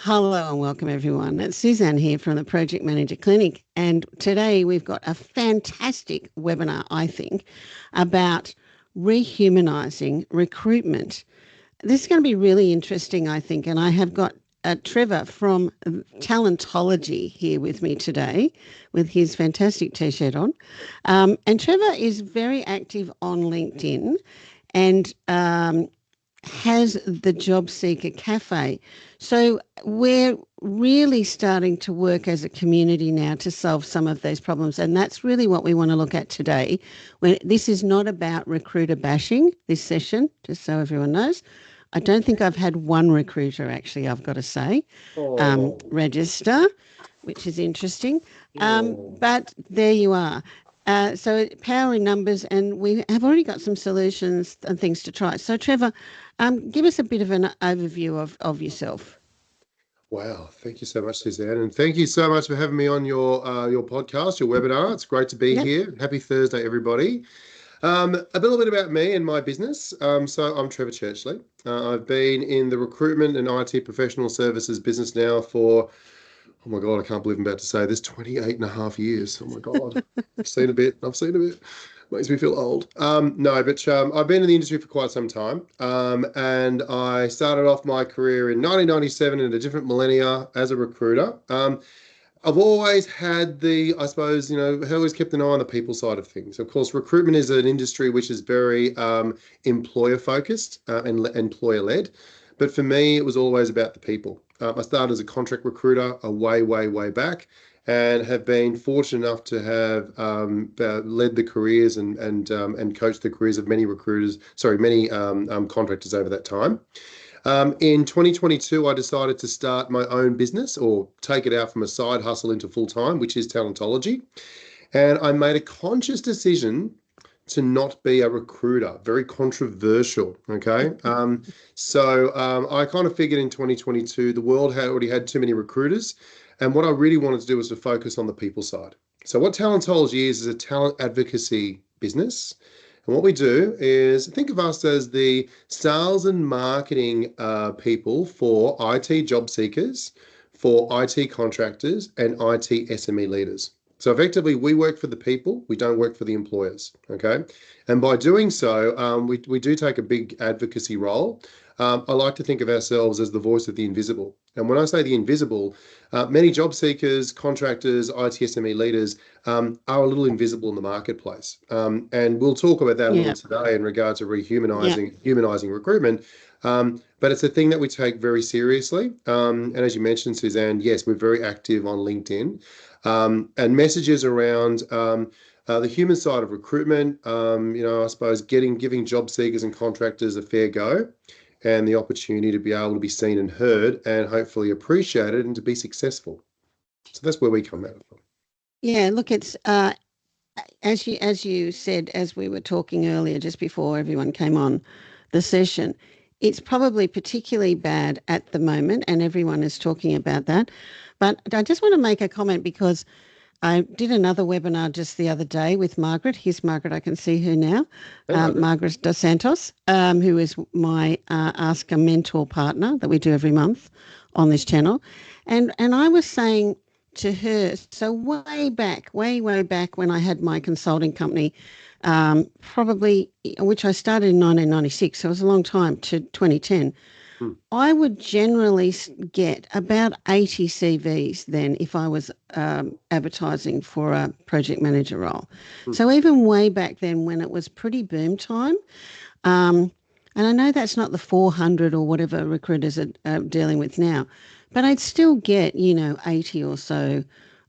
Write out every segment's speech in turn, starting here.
Hello and welcome everyone. It's Susanne here from the Project Manager Clinic, and today we've got a fantastic webinar, I think, about rehumanizing recruitment. This is going to be really interesting, I think, and I have got Trevor from Talentology here with me today with his fantastic t-shirt on. And Trevor is very active on LinkedIn and has the Job Seeker Cafe. So we're really starting to work as a community now to solve some of these problems. And that's really what we want to look at today. This is not about recruiter bashing, this session, just so everyone knows. I don't think I've had one recruiter, actually, I've got to say, register, which is interesting. But there you are. So power in numbers, and we have already got some solutions and things to try. So Trevor, give us a bit of an overview of yourself. Wow, thank you so much, Suzanne, and thank you so much for having me on your podcast, your webinar. It's great to be here. Happy Thursday, everybody. A little bit about me and my business. So I'm Trevor Churchley. I've been in the recruitment and IT professional services business now for, oh my God, I can't believe I'm about to say this, 28 and a half years. Oh my God, I've seen a bit. Makes me feel old. I've been in the industry for quite some time. And I started off my career in 1997 in a different millennia as a recruiter. I've always had always kept an eye on the people side of things. Of course, recruitment is an industry which is very employer focused and employer led. But for me, it was always about the people. I started as a contract recruiter way back, and have been fortunate enough to have led the careers and coached the careers of many contractors over that time. In 2022, I decided to start my own business, or take it out from a side hustle into full-time, which is Talentology. And I made a conscious decision to not be a recruiter. Very controversial, okay? I kind of figured in 2022, the world had already had too many recruiters. And what I really wanted to do was to focus on the people side. So what Talentology is a talent advocacy business. And what we do is think of us as the sales and marketing people for IT job seekers, for IT contractors, and IT SME leaders. So effectively, we work for the people, we don't work for the employers, okay? And by doing so, we do take a big advocacy role. I like to think of ourselves as the voice of the invisible. And when I say the invisible, many job seekers, contractors, IT SME leaders are a little invisible in the marketplace. And we'll talk about that a little today in regard to humanizing recruitment. But it's a thing that we take very seriously. And as you mentioned, Suzanne, yes, we're very active on LinkedIn. And messages around the human side of recruitment, I suppose giving job seekers and contractors a fair go, and the opportunity to be able to be seen and heard and hopefully appreciated and to be successful. So that's where we come out from. Yeah, look, it's as you said, as we were talking earlier, just before everyone came on the session, it's probably particularly bad at the moment, and everyone is talking about that. But I just want to make a comment, because I did another webinar just the other day with Margaret. Here's Margaret, I can see her now. Margaret Dos Santos, who is my Ask a Mentor partner that we do every month on this channel. And I was saying to her, so way back when I had my consulting company, which I started in 1996, so it was a long time, to 2010, I would generally get about 80 CVs then if I was advertising for a project manager role. So even way back then, when it was pretty boom time, and I know that's not the 400 or whatever recruiters are dealing with now, but I'd still get, 80 or so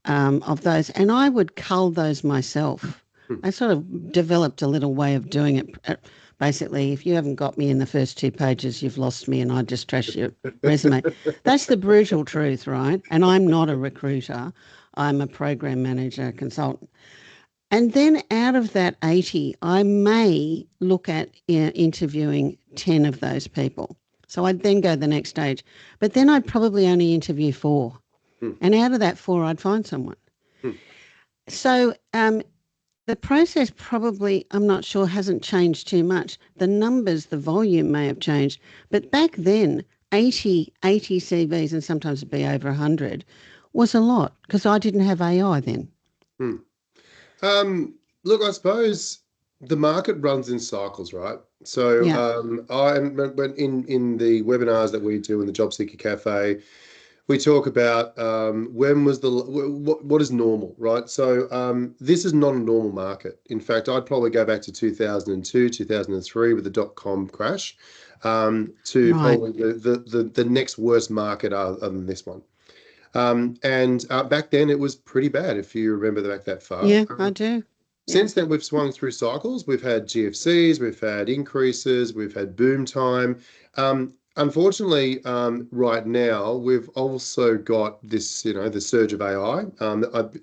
of those, and I would cull those myself. I sort of developed a little way of doing it. Basically, if you haven't got me in the first 2 pages, you've lost me, and I just trash your resume. That's the brutal truth, right? And I'm not a recruiter. I'm a program manager, consultant. And then out of that 80, I may look at interviewing 10 of those people. So I'd then go the next stage. But then I'd probably only interview 4. And out of that 4, I'd find someone. So the process probably, I'm not sure, hasn't changed too much. The numbers, the volume may have changed. But back then, 80 CVs, and sometimes it'd be over 100, was a lot because I didn't have AI then. Hmm. Look, I suppose the market runs in cycles, right? So Yeah. when in the webinars that we do in the Job Seeker Cafe, we talk about when was the what is normal, right? So this is not a normal market. In fact, I'd probably go back to 2002, 2003 with the dot-com crash, to Right. probably the next worst market other than this one. And back then it was pretty bad if you remember back that far. Yeah, I do. Yeah. Since then, we've swung through cycles. We've had GFCs, we've had increases, we've had boom time. Unfortunately, right now, we've also got this, the surge of AI.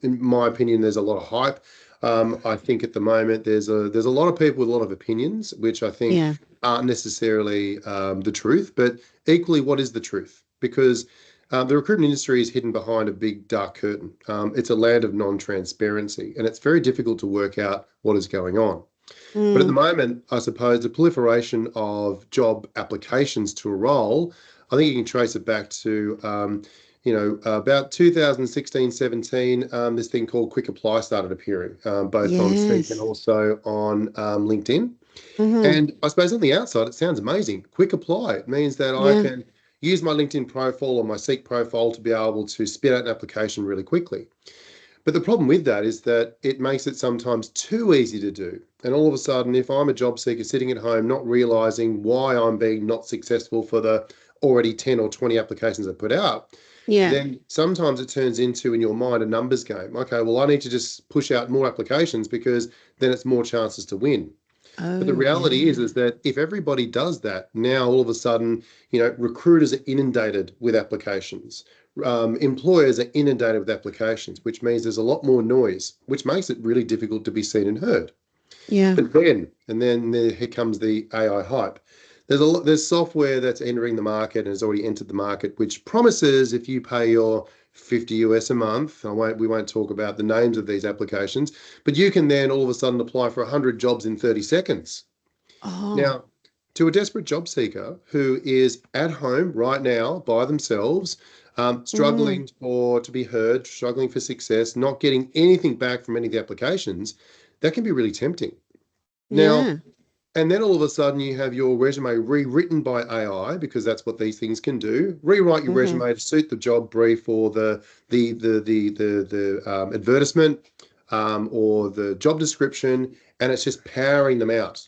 In my opinion, there's a lot of hype. I think at the moment there's a lot of people with a lot of opinions, which I think Yeah. aren't necessarily the truth. But equally, what is the truth? Because the recruitment industry is hidden behind a big dark curtain. It's a land of non-transparency, and it's very difficult to work out what is going on. But at the Mm. moment, I suppose the proliferation of job applications to a role, I think you can trace it back to, about 2016, 17, this thing called Quick Apply started appearing, both on Seek and Yes. also on LinkedIn. Mm-hmm. And I suppose on the outside, it sounds amazing. Quick apply. It means that I Yeah. can use my LinkedIn profile or my Seek profile to be able to spit out an application really quickly. But the problem with that is that it makes it sometimes too easy to do. And all of a sudden, if I'm a job seeker sitting at home, not realizing why I'm being not successful for the already 10 or 20 applications I put out, Yeah. then sometimes it turns into, in your mind, a numbers game. Okay, well, I need to just push out more applications because then it's more chances to win. But the Oh, reality is yeah. that if everybody does that, now all of a sudden, recruiters are inundated with applications. Employers are inundated with applications, which means there's a lot more noise, which makes it really difficult to be seen and heard. Yeah. But then here comes the AI hype. There's software that's entering the market and has already entered the market, which promises if you pay your 50 US a month, we won't talk about the names of these applications, but you can then all of a sudden apply for 100 jobs in 30 seconds. Oh. Now, to a desperate job seeker who is at home right now by themselves, Mm. struggling to be heard, struggling for success, not getting anything back from any of the applications, that can be really tempting. Now, Yeah. and then all of a sudden you have your resume rewritten by AI because that's what these things can do. Rewrite your Mm-hmm. resume to suit the job brief or the advertisement, or the job description, and it's just powering them out.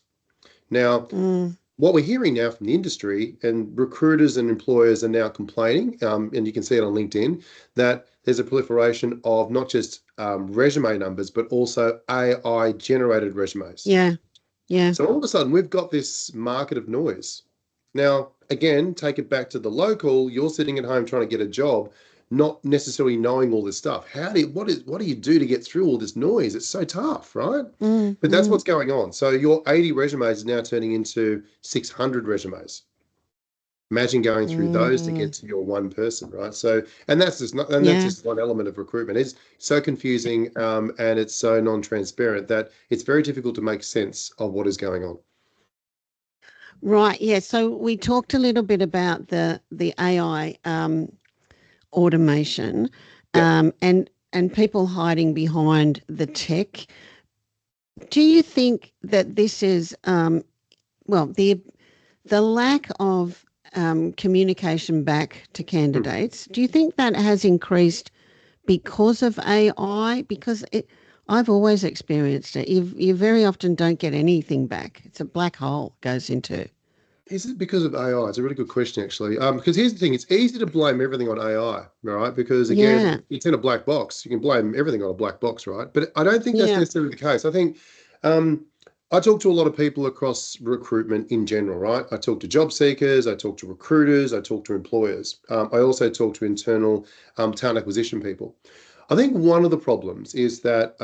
Now, Mm. what we're hearing now from the industry, and recruiters and employers are now complaining, and you can see it on LinkedIn, that there's a proliferation of not just resume numbers, but also AI generated resumes. Yeah. Yeah. So all of a sudden, we've got this market of noise. Now, again, take it back to the local. You're sitting at home trying to get a job, not necessarily knowing all this stuff. What do you do to get through all this noise? It's so tough, right? Mm. But that's Mm. what's going on. So your 80 resumes is now turning into 600 resumes. Imagine going through those to Mm. get to your one person, right? So, and that's Yeah. just one element of recruitment. It's so confusing, and it's so non-transparent that it's very difficult to make sense of what is going on. Right. Yeah. So we talked a little bit about the AI automation, Yeah. and people hiding behind the tech. Do you think that this is well the lack of communication back to Hmm. candidates? Do you think that has increased because of AI? Because I've always experienced it. You very often don't get anything back. It's a black hole goes into. Is it because of AI? It's a really good question, actually. Because here's the thing: it's easy to blame everything on AI, right? Because again, Yeah. it's in a black box. You can blame everything on a black box, right? But I don't think that's Yeah. necessarily the case. I think um, I talk to a lot of people across recruitment in general, right? I talk to job seekers, I talk to recruiters, I talk to employers. I also talk to internal talent acquisition people. I think one of the problems is that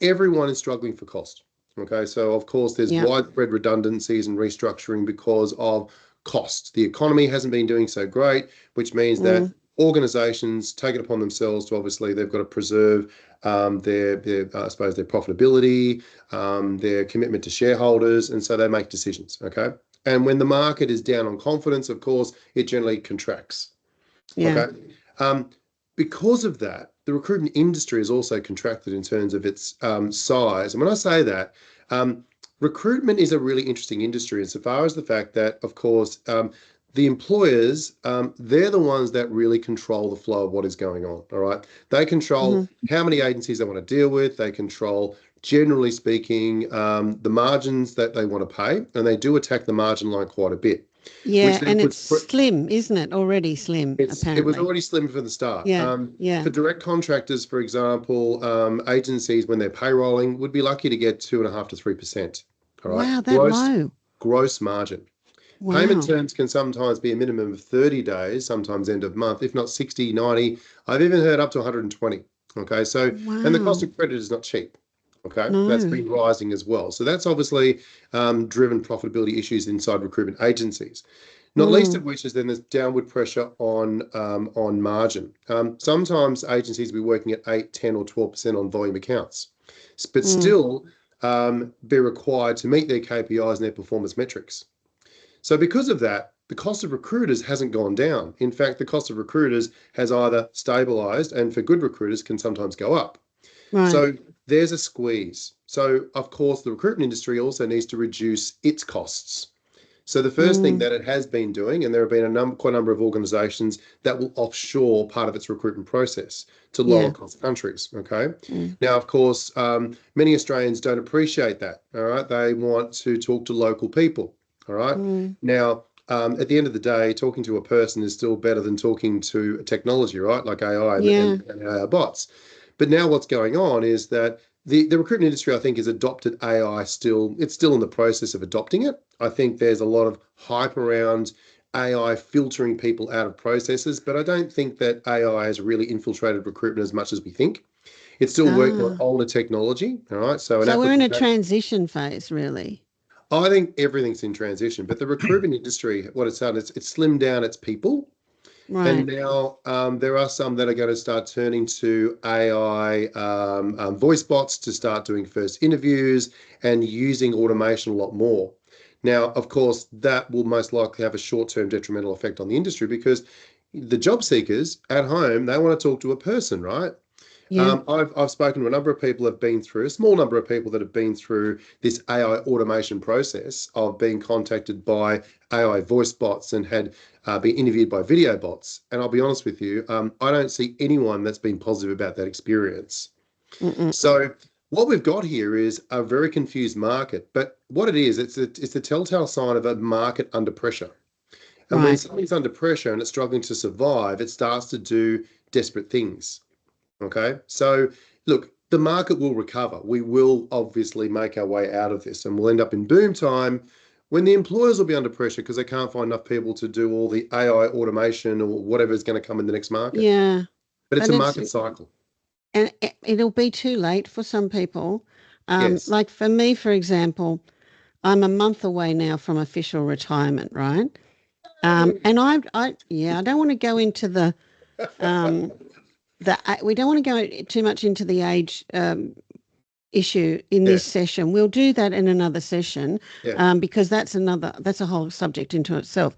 everyone is struggling for cost. Okay, so of course there's Yeah. widespread redundancies and restructuring because of cost. The economy hasn't been doing so great, which means that Mm. organizations take it upon themselves to, obviously they've got to preserve their I suppose their profitability, their commitment to shareholders, and so they make decisions. Okay, And when the market is down on confidence, of course, it generally contracts. Yeah. Okay. Because of that, the recruitment industry has also contracted in terms of its size. And when I say that, recruitment is a really interesting industry insofar as the fact that, of course, the employers, they're the ones that really control the flow of what is going on. All right. They control how many agencies they want to deal with. They control, generally speaking, the margins that they want to pay. And they do attack the margin line quite a bit. Yeah, and it's slim, isn't it? Already slim, apparently. It was already slim from the start. Yeah. For direct contractors, for example, agencies, when they're payrolling, would be lucky to get 2.5% to 3%. All right. Wow, that low. Gross margin. Wow. Payment terms can sometimes be a minimum of 30 days, sometimes end of month, if not 60, 90. I've even heard up to 120. Okay. So, and the cost of credit is not cheap. Okay. No. That's been rising as well. So that's obviously driven profitability issues inside recruitment agencies. Not least of which is then there's downward pressure on margin. Sometimes agencies will be working at 8, 10 or 12% on volume accounts, but still be required to meet their KPIs and their performance metrics. So because of that, the cost of recruiters hasn't gone down. In fact, the cost of recruiters has either stabilized and for good recruiters can sometimes go up. Right. So there's a squeeze. So of course, the recruitment industry also needs to reduce its costs. So the first thing that it has been doing, and there have been quite a number of organisations that will offshore part of its recruitment process to lower cost countries. Okay. Now, of course, many Australians don't appreciate that. All right. They want to talk to local people. All right. Now, at the end of the day, talking to a person is still better than talking to technology, right? Like AI and AI bots. But now what's going on is that the recruitment industry, I think, has adopted AI still. It's still in the process of adopting it. I think there's a lot of hype around AI filtering people out of processes, but I don't think that AI has really infiltrated recruitment as much as we think. It's still working on older technology. All right. So we're in a transition phase, really. I think everything's in transition, but the recruitment industry, what it's done is it's slimmed down its people. Right. And now there are some that are going to start turning to AI voice bots to start doing first interviews and using automation a lot more. Now, of course, that will most likely have a short-term detrimental effect on the industry because the job seekers at home, they want to talk to a person, right? Yeah. I've spoken to a number of people that have been through, a small number of people that have been through this AI automation process of being contacted by AI voice bots and had been interviewed by video bots. And I'll be honest with you, I don't see anyone that's been positive about that experience. So what we've got here is a very confused market. But what it is, it's the telltale sign of a market under pressure. And when something's under pressure and it's struggling to survive, it starts to do desperate things. Okay, so look, the market will recover. We will obviously make our way out of this and we'll end up in boom time when the employers will be under pressure because they can't find enough people to do all the AI automation or whatever is going to come in the next market. Yeah. But it's a market cycle. And it'll be too late for some people. Yes. Like for me, for example, I'm a month away now from official retirement, right? And I don't want to go into the we don't want to go too much into the age issue in this session. We'll do that in another session because that's a whole subject into itself.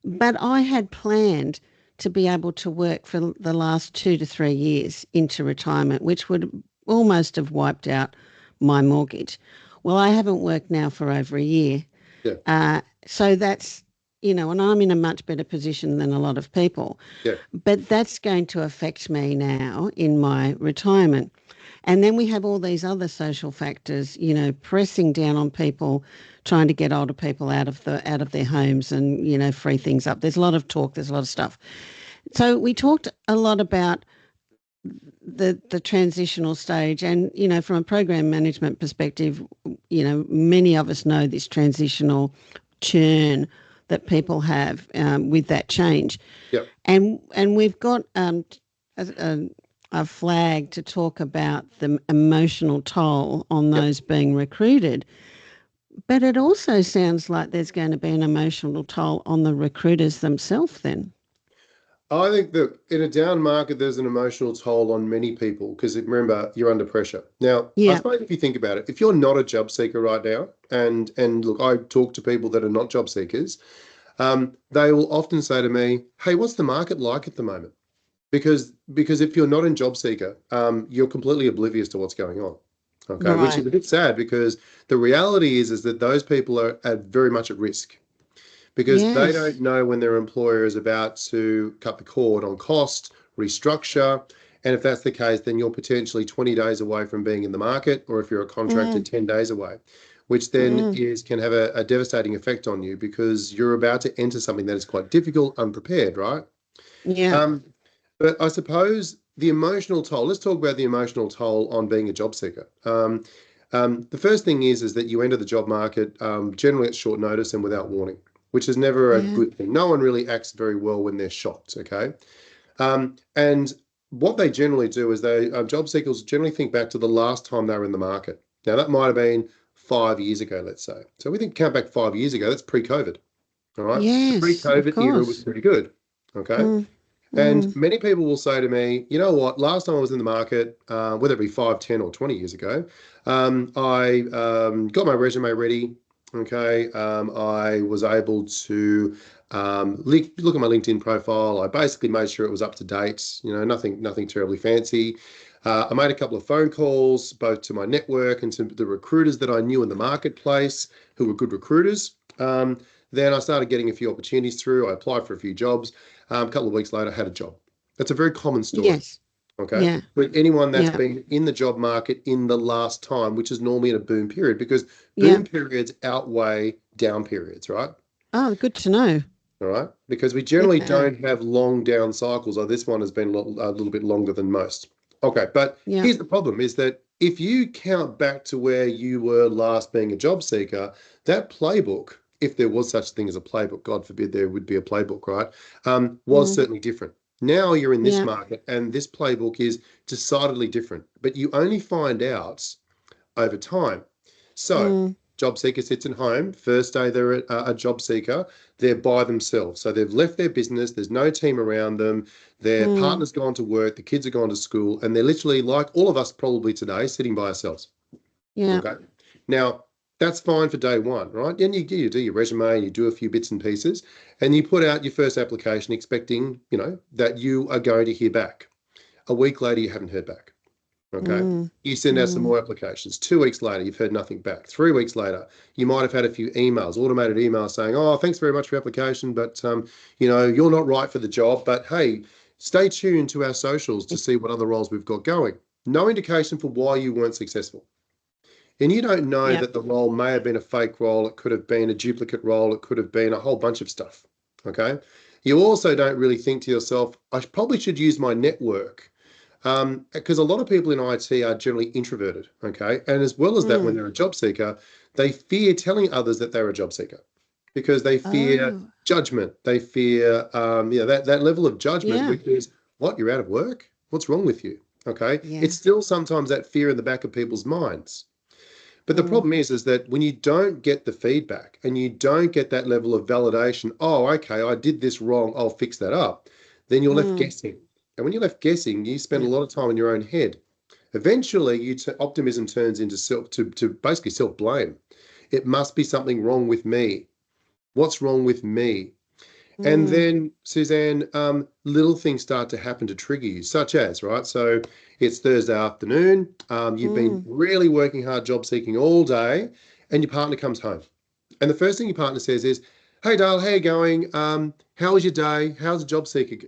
But I had planned to be able to work for the last 2 to 3 years into retirement, which would almost have wiped out my mortgage. Well, I haven't worked now for over a year. Yeah. So that's, and I'm in a much better position than a lot of people. Yeah. But that's going to affect me now in my retirement. And then we have all these other social factors, pressing down on people, trying to get older people out of their homes and, free things up. There's a lot of talk, there's a lot of stuff. So we talked a lot about the transitional stage and, from a program management perspective, many of us know this transitional churn that people have with that change. Yep. And we've got a flag to talk about the emotional toll on those being recruited. But it also sounds like there's going to be an emotional toll on the recruiters themselves then. I think that in a down market, there's an emotional toll on many people because remember, you're under pressure. Now, I Yeah. suppose if you think about it, if you're not a job seeker right now, and look, I talk to people that are not job seekers, they will often say to me, "Hey, what's the market like at the moment?" Because if you're not in job seeker, you're completely oblivious to what's going on. Okay, which is Right. a bit sad because the reality is that those people are very much at risk because they don't Yes. know when their employer is about to cut the cord on cost, restructure. And if that's the case, then you're potentially 20 days away from being in the market, or if you're a contractor, Mm, 10 days away, which then mm, can have a devastating effect on you because you're about to enter something that is quite difficult, unprepared, right? yeah. Um, but I suppose the emotional toll, let's talk about the emotional toll on being a job seeker. The first thing is that you enter the job market generally at short notice and without warning, which is never a Yeah. good thing. No one really acts very well when they're shocked, okay? And what they generally do is job seekers generally think back to the last time they were in the market. Now, that might have been 5 years ago, let's say. So we think count back 5 years ago, that's pre-COVID, all right? The Yes, of pre-COVID era was course. pretty good, okay? Mm, And mm, many people will say to me, you know what, last time I was in the market, whether it be 5, 10, or 20 years ago, I got my resume ready. Okay. I was able to look at my LinkedIn profile. I basically made sure it was up to date, nothing terribly fancy. I made a couple of phone calls, both to my network and to the recruiters that I knew in the marketplace who were good recruiters. Then I started getting a few opportunities through. I applied for a few jobs. A couple of weeks later, I had a job. That's a very common story. yes. Okay. Yeah. But anyone that's Yeah. been in the job market in the last time, which is normally in a boom period, because Yeah. boom periods outweigh down periods, right? Oh, good to know. All right. Because we generally Yeah. don't have long down cycles. Oh, this one has been a little bit longer than most. Okay. But Yeah. here's the problem is that if you count back to where you were last being a job seeker, that playbook, if there was such a thing as a playbook, God forbid there would be a playbook, right? Was Mm, certainly different. Now you're in this yeah. market and this playbook is decidedly different, but you only find out over time. So, Mm, job seeker sits at home. First day they're a job seeker, they're by themselves. So they've left their business, there's no team around them, their mm, partner's gone to work, the kids are gone to school, and they're literally like all of us probably today, sitting by ourselves. yeah. Okay. Now, that's fine for day one, right? And you do your resume, you do a few bits and pieces, and you put out your first application expecting, that you are going to hear back. A week later, you haven't heard back. Okay. Mm, You send out some mm, more applications. 2 weeks later, you've heard nothing back. 3 weeks later, you might have had a few emails, automated emails saying, "Oh, thanks very much for your application, but you're not right for the job. But hey, stay tuned to our socials to see what other roles we've got going." No indication for why you weren't successful. And you don't know yeah. that the role may have been a fake role. It could have been a duplicate role. It could have been a whole bunch of stuff. Okay. You also don't really think to yourself, I probably should use my network because a lot of people in IT are generally introverted, okay? And as well as that, when Mm. they're a job seeker, they fear telling others that they're a job seeker because they fear Oh, judgment. They fear, that level of judgment, yeah. which is, what, you're out of work? What's wrong with you? Okay. Yeah. It's still sometimes that fear in the back of people's minds. But the Mm, problem is that when you don't get the feedback and you don't get that level of validation, oh, okay, I did this wrong, I'll fix that up, then you're left mm, guessing. And when you're left guessing, you spend a yeah. lot of time in your own head. Eventually, optimism turns into to basically self-blame. It must be something wrong with me. What's wrong with me? And Mm, then, Susanne, little things start to happen to trigger you, such as, right? So it's Thursday afternoon. You've been mm, really working hard, job seeking all day, and your partner comes home. And the first thing your partner says is, "Hey, Dale, how you going? How was your day? How's the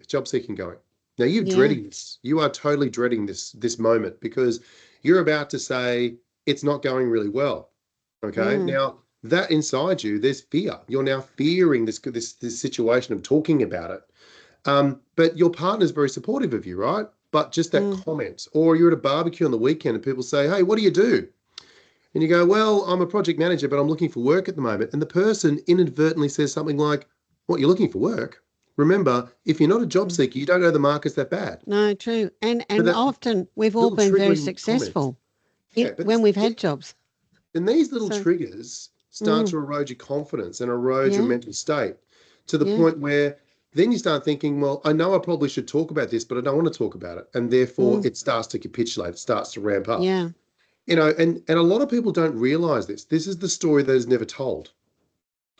job seeking going?" Now you're yeah. dreading this. You are totally dreading this moment because you're about to say it's not going really well. Okay. Mm, Now that inside you, there's fear. You're now fearing this situation of talking about it. But your partner's very supportive of you, right? But just that mm, comment, or you're at a barbecue on the weekend and people say, "Hey, what do you do?" And you go, "Well, I'm a project manager, but I'm looking for work at the moment." And the person inadvertently says something like, "What, you're looking for work?" Remember, if you're not a job mm. seeker, you don't know the market's that bad. No, true. But And that often we've all little been very triggering comment, successful yeah, but when we've had jobs. and these little So, triggers start mm, to erode your confidence and erode your yeah. mental state to the Yeah. point where then you start thinking, well, I know I probably should talk about this, but I don't want to talk about it. And therefore it starts to capitulate, it starts to ramp up. Yeah. And a lot of people don't realize this. This is the story that is never told.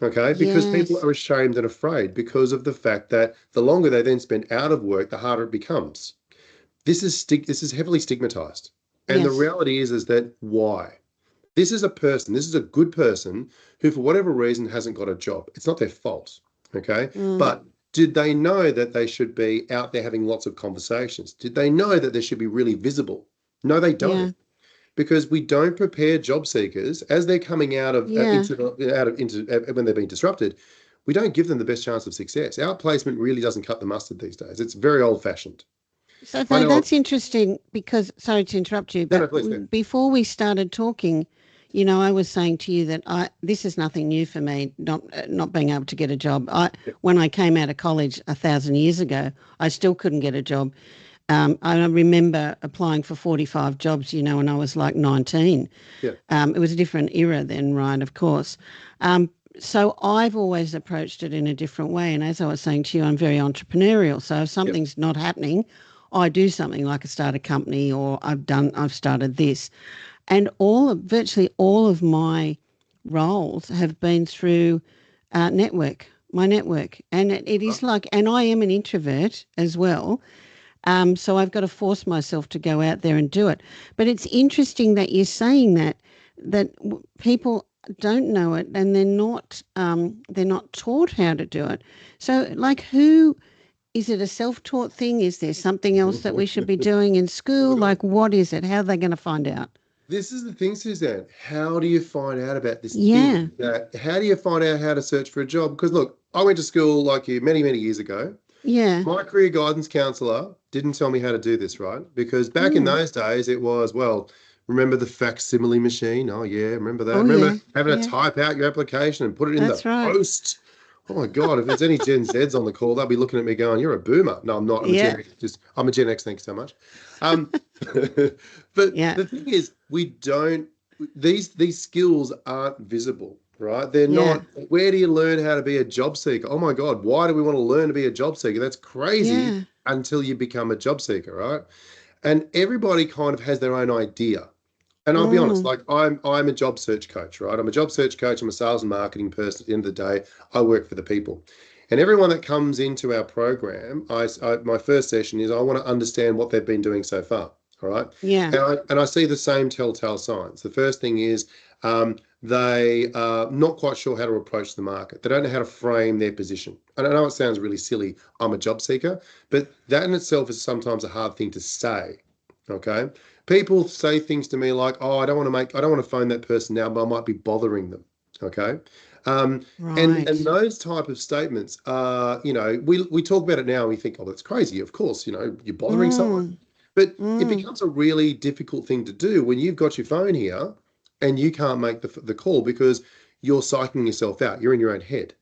Okay, because people Yes. are ashamed and afraid because of the fact that the longer they then spend out of work, the harder it becomes. This is heavily stigmatized. And the Yes. reality is that why? This is a person, this is a good person who, for whatever reason, hasn't got a job. It's not their fault. Okay. Mm. But did they know that they should be out there having lots of conversations? Did they know that they should be really visible? No, they Yeah. don't, because we don't prepare job seekers as they're coming out of Yeah. when they're being disrupted. We don't give them the best chance of success. Our placement really doesn't cut the mustard these days. It's very old fashioned. So I know. that's interesting because, sorry to interrupt you, No, no, but please do. before we started talking, I was saying to you that this is nothing new for me, not being able to get a job. When I came out of college 1,000 years ago, I still couldn't get a job. I remember applying for 45 jobs, when I was like 19. Yeah. It was a different era then, right, of course. So I've always approached it in a different way. And as I was saying to you, I'm very entrepreneurial. So if Yeah. something's not happening, I do something like I start a company or I've started this. And virtually all of my roles have been through my network. And it is like, and I am an introvert as well. So I've got to force myself to go out there and do it. But it's interesting that you're saying that people don't know it and they're not taught how to do it. So like who is it a self-taught thing? Is there something else that we should be doing in school? Like what is it? How are they going to find out? This is the thing, Suzanne. How do you find out about this Yeah. thing? How do you find out how to search for a job? Because look, I went to school like you many, many years ago. Yeah. My career guidance counselor didn't tell me how to do this, right? Because back in Mm. those days, it was, well, remember the facsimile machine? Oh, yeah, remember that. Oh Remember yeah. having to Yeah. type out your application and put it in the That's right. post? Oh my God, if there's any Gen Zs on the call, they'll be looking at me going, "You're a boomer." No, I'm not. I'm a Yeah. Gen X. I'm a Gen X, thanks so much. Um, but Yeah. the thing is, we don't, these skills aren't visible, right? They're Yeah. not. Where do you learn how to be a job seeker? Oh my God, why do we want to learn to be a job seeker? That's crazy Yeah. until you become a job seeker, right? And everybody kind of has their own idea. And I'll be honest, Mm. like I'm a job search coach, right? I'm a job search coach. I'm a sales and marketing person. At the end of the day, I work for the people. And everyone that comes into our program, my first session is I want to understand what they've been doing so far. All right. Yeah. And I see the same telltale signs. The first thing is they are not quite sure how to approach the market. They don't know how to frame their position. And I know it sounds really silly. I'm a job seeker, but that in itself is sometimes a hard thing to say. Okay. People say things to me like, "Oh, I don't want to phone that person now, but I might be bothering them." Okay. Um, and Right. those type of statements are, we talk about it now and we think, "Oh, that's crazy." Of course, you're bothering someone. Mm. But it Mm. becomes a really difficult thing to do when you've got your phone here and you can't make the call because you're psyching yourself out. You're in your own head.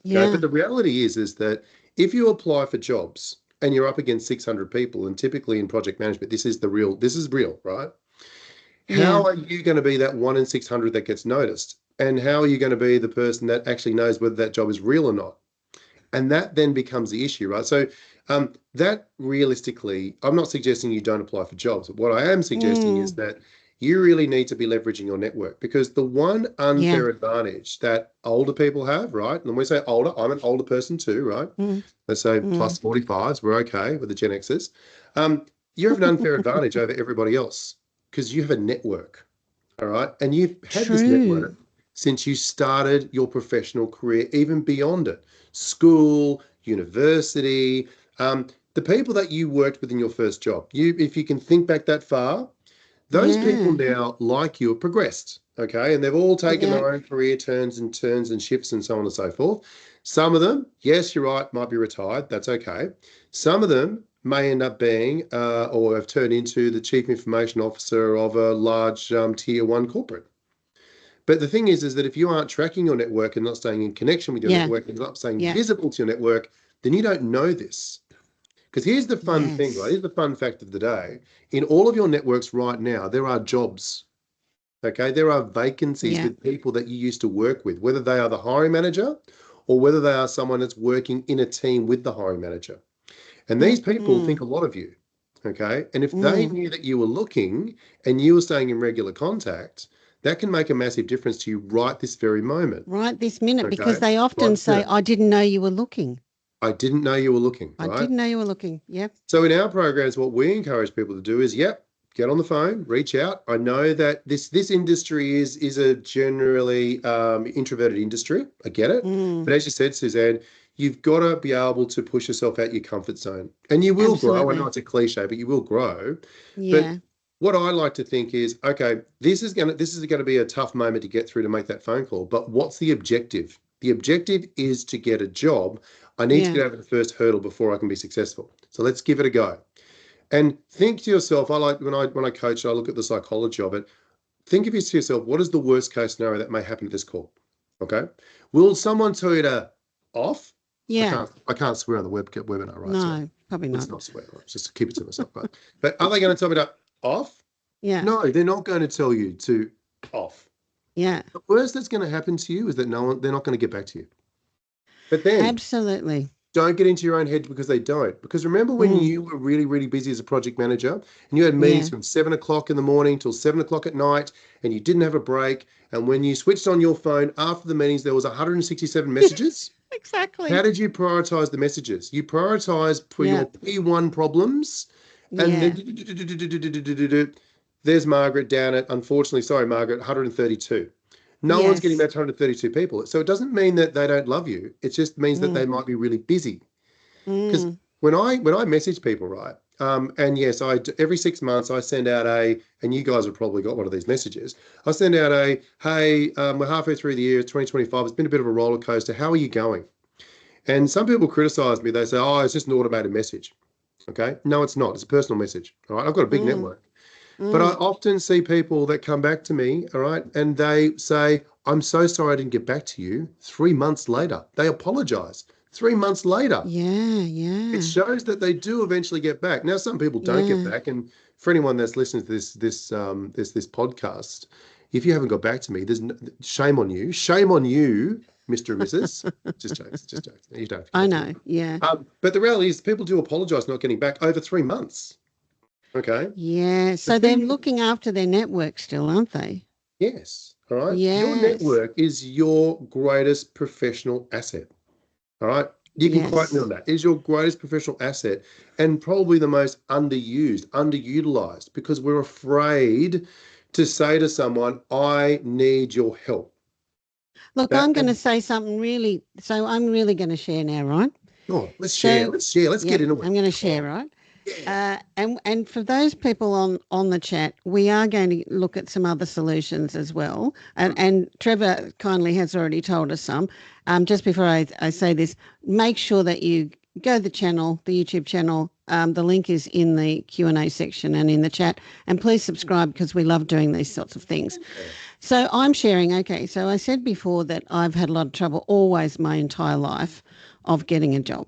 Okay. But Yeah. the reality is that if you apply for jobs and you're up against 600 people, and typically in project management, this is real, right? How Yeah. are you going to be that 1 in 600 that gets noticed? And how are you going to be the person that actually knows whether that job is real or not? And that then becomes the issue, right? So that realistically, I'm not suggesting you don't apply for jobs. What I am suggesting is Mm. that you really need to be leveraging your network, because the one Yeah. unfair advantage that older people have, right? And when we say older, I'm an older person too, right? Mm. Let's say Mm. plus 45s, we're okay with the Gen Xers. You have an unfair advantage over everybody else because you have a network, all right? And you've had this True. network since you started your professional career, even beyond it. School, university, the people that you worked with in your first job. If you can think back that far, those people Yeah. now, like you, have progressed, okay? And they've all taken Yeah. their own career turns and shifts and so on and so forth. Some of them, yes, you're right, might be retired. That's okay. Some of them may end up being or have turned into the chief information officer of a large tier one corporate. But the thing is that if you aren't tracking your network and not staying in connection with your Yeah. network and not staying Yeah. visible to your network, then you don't know this. Because here's the fun thing, right? Yes. Here's the fun fact of the day. In all of your networks right now, there are jobs. Okay. There are vacancies Yeah. with people that you used to work with, whether they are the hiring manager or whether they are someone that's working in a team with the hiring manager. And these people think a lot of you, okay? And if they knew that you were looking and you were staying in regular contact, that can make a massive difference to you right this very moment. Right this minute, because Okay? they often Right this say, minute. I didn't know you were looking. I didn't know you were looking, I right? didn't know you were looking. Yep. So in our programs, what we encourage people to do is, get on the phone, reach out. I know that this industry is a generally introverted industry. I get it. But as you said, Suzanne, you've got to be able to push yourself out your comfort zone. And you will grow. I know it's a cliche, but you will grow. Yeah. But what I like to think is, okay, this is going to be a tough moment to get through to make that phone call. But what's the objective? The objective is to get a job. I need to get over the first hurdle before I can be successful. So let's give it a go. And think to yourself, I like when I coach, I look at the psychology of it. Think of it to yourself, what is the worst case scenario that may happen at this call? Okay. Will someone tell you to off? Yeah. I can't swear on the webinar, right? No, So probably not. let's not swear, right? Just keep it to myself. But are they going to tell me to off? Yeah. No, they're not going to tell you to off. Yeah. The worst that's going to happen to you is that they're not going to get back to you. But then Absolutely. don't get into your own head because they don't. Because remember when you were really, really busy as a project manager and you had meetings from 7 o'clock in the morning till 7 o'clock at night and you didn't have a break. And when you switched on your phone after the meetings, there was 167 messages. Exactly. How did you prioritize the messages? You prioritized for your P1 problems. And then there's Margaret down at, unfortunately, sorry, Margaret, 132. No one's getting back to 132 people. So it doesn't mean that they don't love you. It just means that they might be really busy. Because when I message people, right, and yes, every 6 months I send out and you guys have probably got one of these messages. I send out hey, we're halfway through the year, 2025. It's been a bit of a roller coaster. How are you going? And some people criticize me. They say, oh, it's just an automated message. Okay. No, it's not. It's a personal message. All right. I've got a big network. But I often see people that come back to me, all right, and they say, I'm so sorry I didn't get back to you 3 months later. They apologize 3 months later. Yeah. It shows that they do eventually get back. Now, some people don't get back. And for anyone that's listening to this podcast, if you haven't got back to me, there's shame on you. Shame on you, Mr. and Mrs. Just jokes. You don't. I know. Yeah. But the reality is people do apologize not getting back over 3 months. Okay. Yeah. So they're looking after their network still, aren't they? Yes. All right. Yes. Your network is your greatest professional asset. All right. You can quote me on that. It is your greatest professional asset and probably the most underused, underutilized, because we're afraid to say to someone, I need your help. Look, I'm going to say something I'm really going to share now, right? Oh, let's share. Let's get into it. I'm going to share, right? Yeah. And for those people on the chat, we are going to look at some other solutions as well. And Trevor kindly has already told us some. Just before I say this, make sure that you go to the channel, the YouTube channel. The link is in the Q&A section and in the chat. And please subscribe because we love doing these sorts of things. So I'm sharing, so I said before that I've had a lot of trouble always my entire life of getting a job.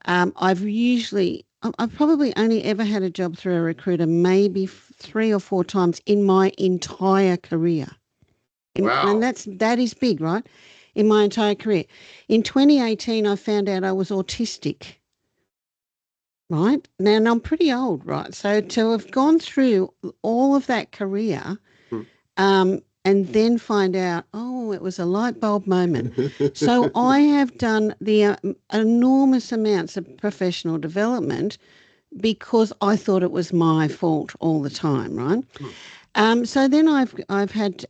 I've probably only ever had a job through a recruiter maybe 3 or 4 times in my entire career. Wow. And that is big, right? In my entire career. In 2018, I found out I was autistic. Right? Now, and I'm pretty old, right? So to have gone through all of that career and then find out, it was a light bulb moment. So I have done the enormous amounts of professional development because I thought it was my fault all the time, right? So then I've had,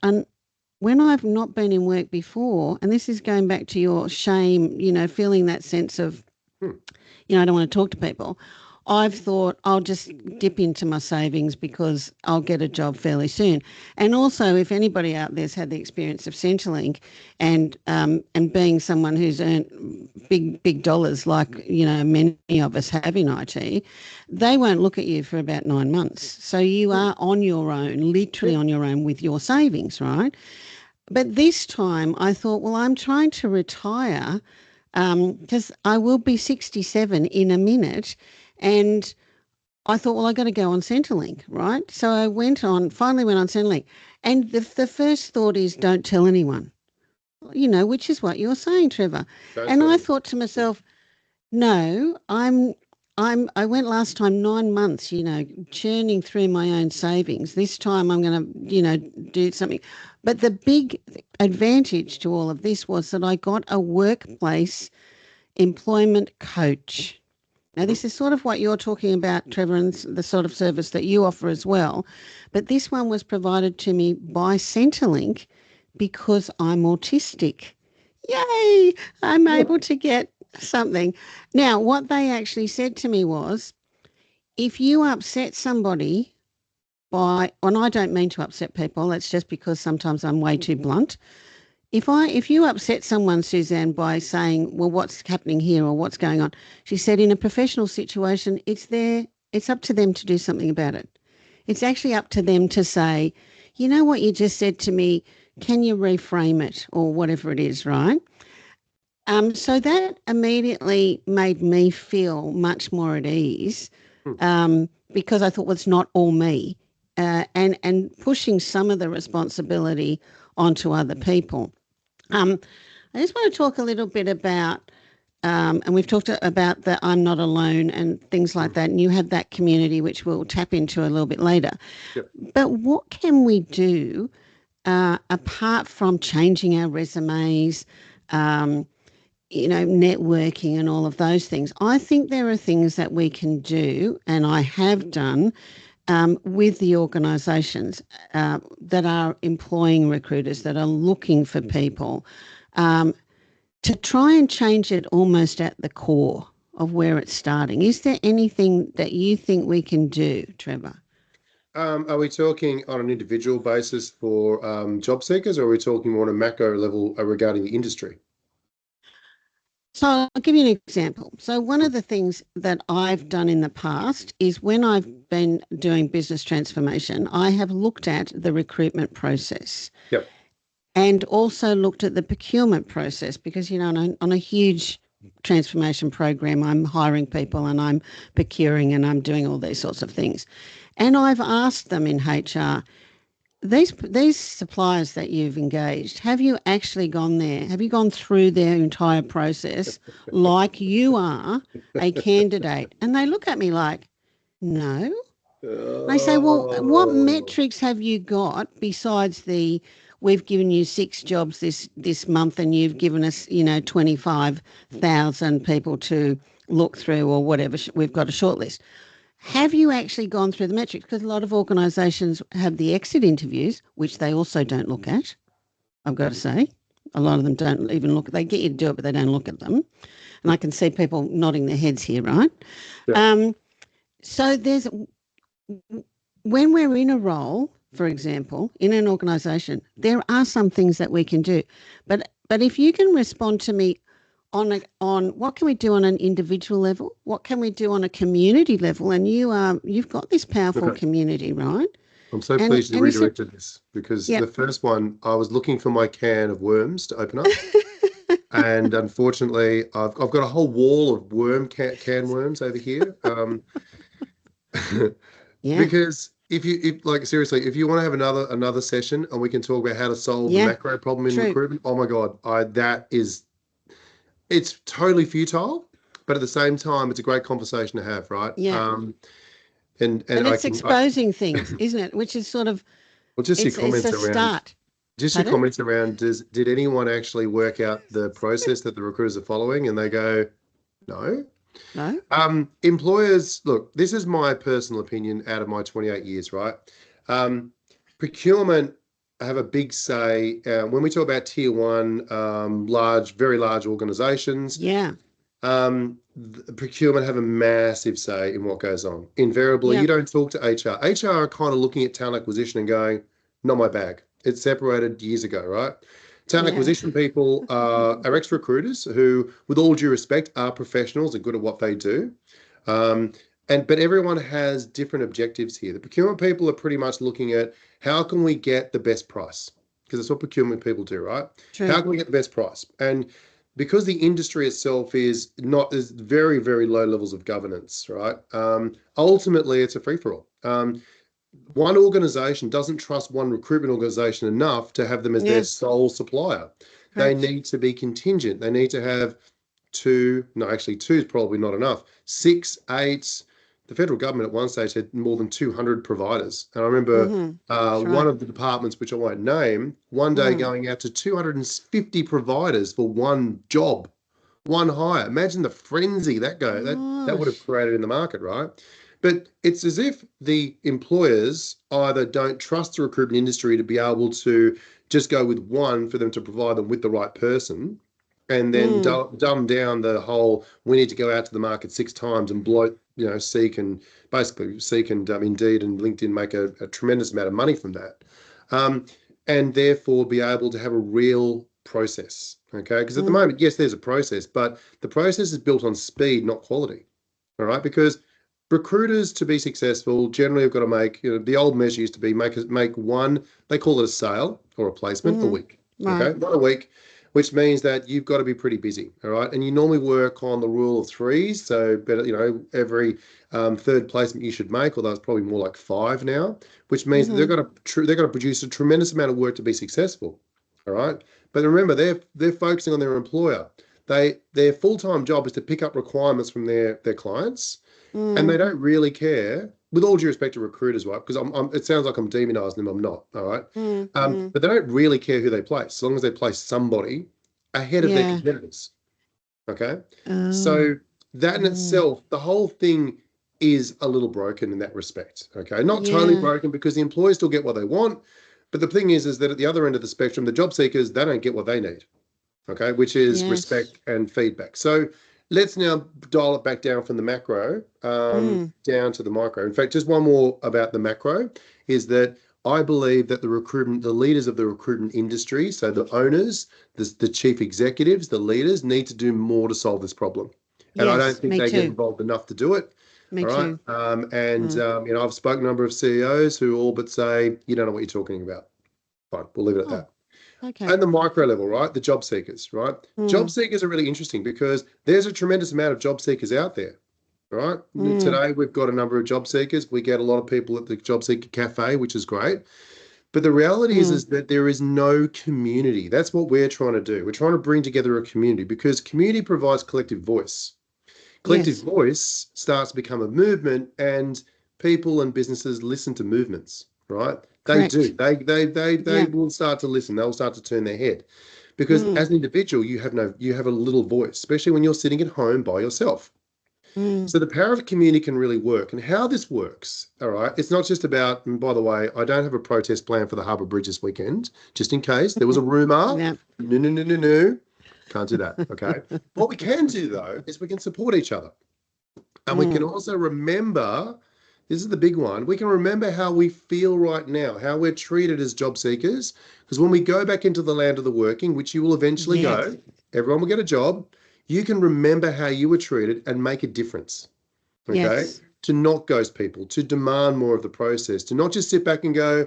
when I've not been in work before, and this is going back to your shame, feeling that sense of, I don't want to talk to people. I've thought I'll just dip into my savings because I'll get a job fairly soon. And also, if anybody out there's had the experience of Centrelink and being someone who's earned big dollars like, many of us have in IT, they won't look at you for about 9 months. So you are on your own, literally on your own with your savings, right? But this time I thought, well, I'm trying to retire because I will be 67 in a minute. And I thought, well, I got to go on Centrelink, right? So I finally went on Centrelink. And the first thought is don't tell anyone. which is what you're saying, Trevor. And I Totally. thought to myself, no, I went last time 9 months, churning through my own savings. This time I'm going to, do something. But the big advantage to all of this was that I got a workplace employment coach. Now, Mhm. this is sort of what you're talking about, Trevor, and the sort of service that you offer as well. But this one was provided to me by Centrelink because I'm autistic. Yay! I'm able to get something. Now, what they actually said to me was, if you upset somebody and I don't mean to upset people, it's just because sometimes I'm way too blunt. If you upset someone, Susanne, by saying, well, what's happening here or what's going on, she said in a professional situation, it's up to them to do something about it. It's actually up to them to say, you know what you just said to me, can you reframe it or whatever it is, right? So that immediately made me feel much more at ease Hmm. because I thought, well, it's not all me, and pushing some of the responsibility onto other people. Um, I just want to talk a little bit about, and we've talked about the I'm not alone and things like Hmm. that, and you have that community, which we'll tap into a little bit later. Yep. But what can we do apart from changing our resumes, um, networking and all of those things? I think there are things that we can do, and I have done with the organisations that are employing recruiters, that are looking for people, um, to try and change it almost at the core of where it's starting. Is there anything that you think we can do, Trevor? Are we talking on an individual basis for job seekers, or are we talking more on a macro level regarding the industry? So I'll give you an example. So one Hmm. of the things that I've done in the past is when I've been doing business transformation, I have looked at the recruitment process Yep. and also looked at the procurement process because, on a huge transformation program, I'm hiring people and I'm procuring and I'm doing all these sorts of things. And I've asked them in HR, these suppliers that you've engaged, have you actually gone there? Have you gone through their entire process like you are a candidate? And they look at me like, no. I say, well, what Oh. metrics have you got besides we've given you 6 jobs this month and you've given us, 25,000 people to look through or whatever, we've got a short list. Have you actually gone through the metrics? Because a lot of organisations have the exit interviews, which they also don't look at, I've got to say. A lot of them don't even look, they get you to do it, but they don't look at them. And I can see people nodding their heads here, right? Yeah. Um, so when we're in a role, for example, in an organisation, there are some things that we can do. But if you can respond to me on what can we do on an individual level, what can we do on a community level, and you've got this powerful Okay. community, right? I'm so And pleased you and you said, redirected this because the yep. first one, I was looking for my can of worms to open up. And unfortunately, I've got a whole wall of can worms over here. Yeah, Because if like seriously, if you want to have another session and we can talk about how to solve the yeah, macro problem in true. recruitment, oh my God, it's totally futile, but at the same time, it's a great conversation to have, right? Yeah, And but I it's can exposing things, isn't it? Which is sort of well, just your it's comments a around start. Pardon? did anyone actually work out the process that the recruiters are following? And they go, no. No. Employers, look, this is my personal opinion out of my 28 years, right? Um, Procurement have a big say when we talk about tier one, very large organizations. Yeah. Procurement have a massive say in what goes on. Invariably, you Yep. don't talk to HR. HR are kind of looking at talent acquisition and going, not my bag. It's separated years ago, right? Talent Yeah. acquisition people are ex-recruiters who, with all due respect, are professionals and good at what they do. Um, but everyone has different objectives here. The procurement people are pretty much looking at how can we get the best price? Because that's what procurement people do, right? How True. can we get the best price? And because the industry itself is very, very low levels of governance, right? Ultimately, it's a free for all. One organization doesn't trust one recruitment organization enough to have them as their Yeah. sole supplier. they Correct. need to be contingent. They need to have two is probably not enough. 6, 8. The federal government at one stage had more than 200 providers. And I remember That's one right. of the departments, which I won't name, one day going out to 250 providers for one job, one hire. Imagine the frenzy that would have Gosh. created in the market, right? But it's as if the employers either don't trust the recruitment industry to be able to just go with one for them to provide them with the right person, and then dumb down the whole, we need to go out to the market 6 times and bloat, Seek and Indeed and LinkedIn make a tremendous amount of money from that. And therefore be able to have a real process, okay? Because at the moment, yes, there's a process, but the process is built on speed, not quality, all right? Because recruiters, to be successful, generally have got to make, the old measure used to be make one, they call it a sale or a placement a week, Right. okay? One a week, which means that you've got to be pretty busy, all right? And you normally work on the rule of threes, so better, every third placement you should make, although it's probably more like 5 now, which means that they've got to produce a tremendous amount of work to be successful, all right? But remember, they're focusing on their employer. Their full-time job is to pick up requirements from their clients, and they don't really care, with all due respect to recruiters, right? Because it sounds like I'm demonizing them. I'm not, all right? But they don't really care who they place, as long as they place somebody ahead of their competitors, okay? So that in itself, the whole thing is a little broken in that respect, okay? Not totally broken, because the employers still get what they want, but the thing is that at the other end of the spectrum, the job seekers, they don't get what they need, okay? Which is respect and feedback. So let's now dial it back down from the macro down to the micro. In fact, just one more about the macro is that I believe that the leaders of the recruitment industry, so the owners, the chief executives, the leaders, need to do more to solve this problem. And I don't think they get involved enough to do it. Me all right. too. I've spoken to a number of CEOs who all but say, you don't know what you're talking about. Fine, we'll leave it at that. Okay. And the micro level, right? The job seekers, right? Job seekers are really interesting because there's a tremendous amount of job seekers out there, right? Today, we've got a number of job seekers. We get a lot of people at the Job Seeker Cafe, which is great. But the reality is that there is no community. That's what we're trying to do. We're trying to bring together a community, because community provides collective voice. Collective voice starts to become a movement, and people and businesses listen to movements, right? They do. They will start to listen. They'll start to turn their head, because as an individual, you have a little voice, especially when you're sitting at home by yourself. So the power of community can really work. And how this works, all right, it's not just about, and by the way, I don't have a protest plan for the Harbour Bridge this weekend, just in case there was a rumour. No. Can't do that, okay? What we can do, though, is we can support each other. And we can also remember, this is the big one, we can remember how we feel right now, how we're treated as job seekers. Because when we go back into the land of the working, which you will eventually go, everyone will get a job, you can remember how you were treated and make a difference, okay? To not ghost people, to demand more of the process, to not just sit back and go,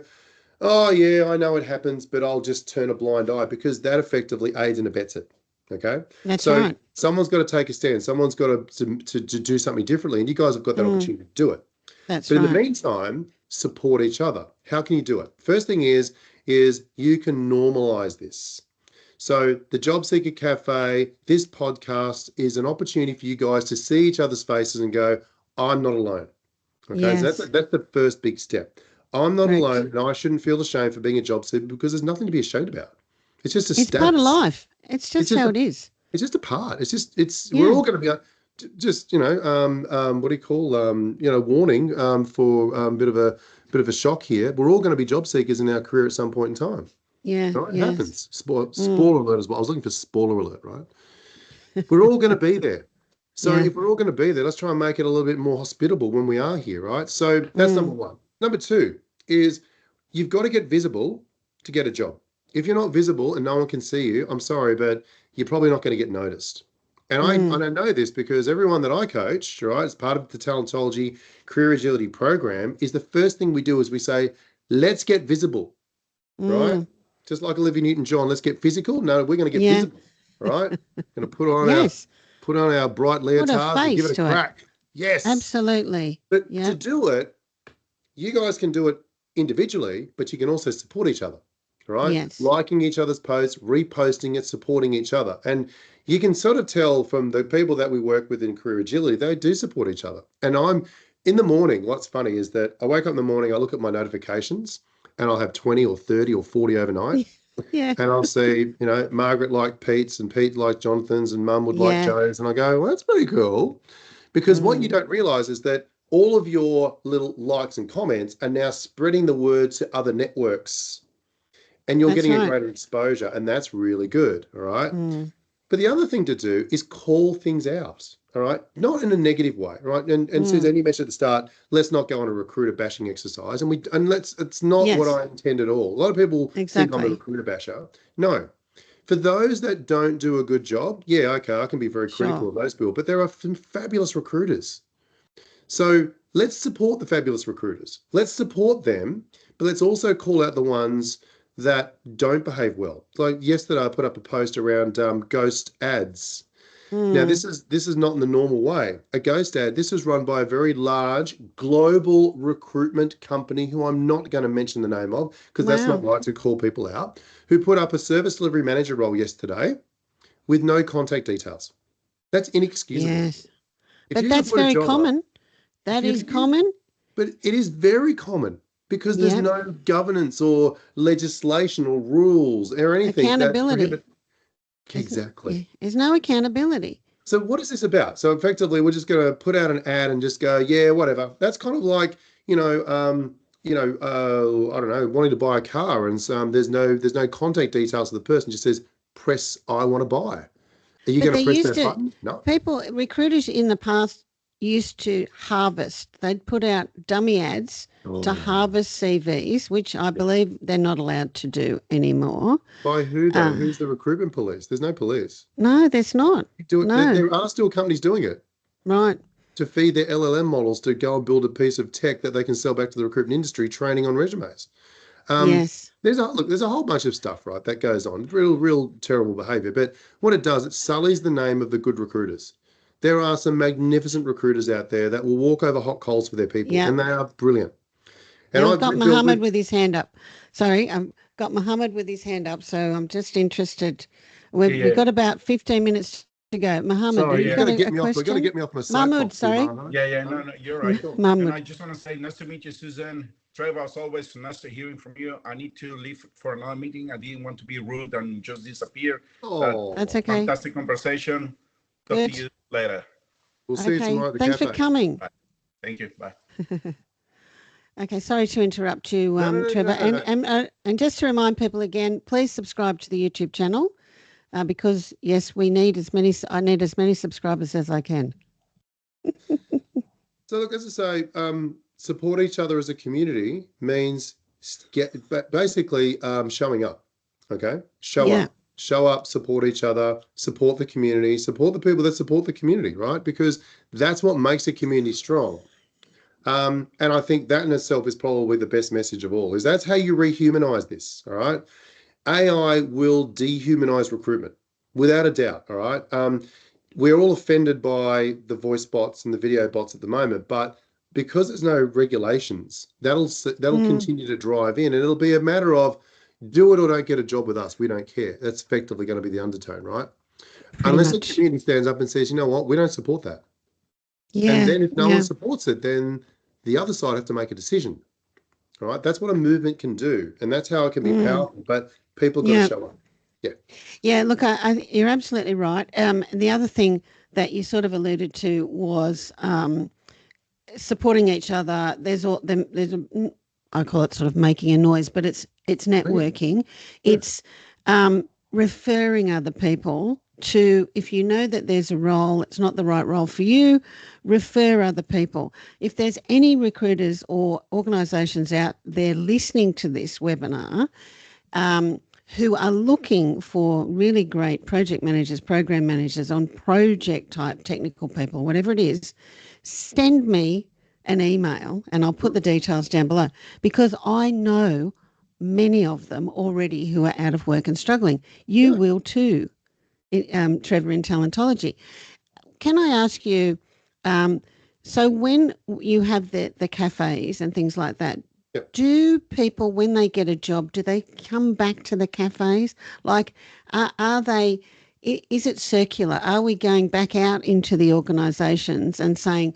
oh, yeah, I know it happens, but I'll just turn a blind eye, because that effectively aids and abets it, okay? That's right. Someone's got to take a stand. Someone's got to do something differently, and you guys have got that opportunity to do it. That's But in the meantime, support each other. How can you do it? First thing is you can normalize this. So the Job Seeker Cafe, this podcast is an opportunity for you guys to see each other's faces and go, I'm not alone. Okay, so that's the first big step. I'm not alone, and I shouldn't feel ashamed for being a job seeker, because there's nothing to be ashamed about. It's just a status. It's part of life. It's just how it is. It's just a part. We're all going to be just, what do you call, warning for a bit of a shock here. We're all going to be job seekers in our career at some point in time. Yeah. Right? It happens. Spoiler alert as well. I was looking for spoiler alert, right? We're all going to be there. So if we're all going to be there, let's try and make it a little bit more hospitable when we are here, right? So that's number one. Number two is you've got to get visible to get a job. If you're not visible and no one can see you, I'm sorry, but you're probably not going to get noticed. And I know this because everyone that I coach, right, as part of the Talentology Career Agility program, is the first thing we do is we say, let's get visible, right? Just like Olivia Newton-John, let's get physical. No, we're going to get visible, right? Going to put on our bright leotards and give it a crack. Yes. Absolutely. But to do it, you guys can do it individually, but you can also support each other. right? Yes. Liking each other's posts, reposting it, supporting each other. And you can sort of tell from the people that we work with in Career Agility, they do support each other. And I'm in the morning, what's funny is that I wake up in the morning, I look at my notifications, and I'll have 20 or 30 or 40 overnight. Yeah. And I'll see, Margaret liked Pete's and Pete liked Jonathan's and Mum would like Yeah. Joe's. And I go, well, that's pretty cool. Because what you don't realize is that all of your little likes and comments are now spreading the word to other networks, and you're That's getting a right. greater exposure. And that's really good. All right. Mm. But the other thing to do is call things out. All right. Not in a negative way. Right. And Susanne, you mentioned at the start, let's not go on a recruiter bashing exercise. It's not what Yes, I intend at all. A lot of people think I'm a exactly. recruiter basher. No. For those that don't do a good job, yeah, okay, I can be very critical Sure. of those people, but there are some fabulous recruiters. So let's support the fabulous recruiters. Let's support them, but let's also call out the ones that don't behave well. Like yesterday, I put up a post around ghost ads. Now, Mm. this is not in the normal way. A ghost ad, this is run by a very large global recruitment company who I'm not going to mention the name of because that's not Wow. right to call people out, who put up a service delivery manager role yesterday with no contact details. That's inexcusable. Yes. If But you're going to that's put a very job up, common. if That you, is common. but it is very common because there's Yep. no governance or legislation or rules or anything that Accountability. prohibit. Exactly. Yeah, there's no accountability. So what is this about? So effectively, we're just going to put out an ad and just go, yeah, whatever. That's kind of like, I don't know, wanting to buy a car and there's no contact details of the person. Just says, press I want to buy. Are you But going they to press used that to, button? No. recruiters in the past used to harvest. They'd put out dummy ads to Oh, harvest CVs, which I yeah. believe they're not allowed to do anymore. By who though? Uh, Who's the recruitment police? There's no police. no, there's not. You do it. There, No, there are still companies doing it right. to feed their LLM models to go and build a piece of tech that they can sell back to the recruitment industry, training on resumes. Yes. There's a whole bunch of stuff, right, that goes on. Real terrible behavior. But what it does, it sullies the name of the good recruiters. There are some magnificent recruiters out there that will walk over hot coals for their people, Yep. and they are brilliant. And Yeah, we've I've got built Mohammed with, with his hand up. Sorry, I've got Mohammed with his hand up, so I'm just interested. Yeah, We've yeah, got about 15 minutes to go. Mohammed, sorry, you've you've yeah, got got to a get me off. We've got to question? get me off my Mahmoud, soapbox here, sorry. Mohammed. yeah, yeah. No, Mohammed? no, you're right. And I Mahmoud. just want to say, nice to meet you, Susanne. Trevor, as always, nice to hearing from you. I need to leave for another meeting. I didn't want to be rude and just disappear. But That's Oh, okay. fantastic conversation. Talk to Good. you later. we'll see you Okay. tomorrow at the Thanks for cafe. coming. Bye. Thank you. Bye. Okay, sorry to interrupt you, No, no, no, Trevor. no, no, no. And just to remind people again, please subscribe to the YouTube channel because yes, I need as many subscribers as I can. So look, as I say, support each other as a community means basically showing up. Okay, Yeah. show up, support each other, support the community, support the people that support the community, right? Because that's what makes a community strong. And I think that in itself is probably the best message of all. Is that's how you rehumanize this. All right, AI will dehumanize recruitment without a doubt. All right. We're all offended by the voice bots and the video bots at the moment, but because there's no regulations, that'll Mm, continue to drive in, and it'll be a matter of do it or don't get a job with us. We don't care. That's effectively going to be the undertone, right? pretty Unless the much. community stands up and says, you know what, we don't support that. And Yeah. then if no one Yeah. supports it, then the other side have to make a decision. All right. That's what a movement can do, and that's how it can be Mm, powerful. But people got to yeah. show up. Yeah. Yeah. Look, you're absolutely right. The other thing that you sort of alluded to was supporting each other. I call it sort of making a noise, but it's networking. Yeah. It's referring other people to, if you know that there's a role, it's not the right role for you, refer other people. If there's any recruiters or organisations out there listening to this webinar, who are looking for really great project managers, program managers on project type technical people, whatever it is, send me an email and I'll put the details down below because I know many of them already who are out of work and struggling. You Yeah. will too, Trevor, in Talentology. Can I ask you, so when you have the cafes and things like that, Yep. Do people, when they get a job, do they come back to the cafes? Like, are they, is it circular? Are we going back out into the organisations and saying,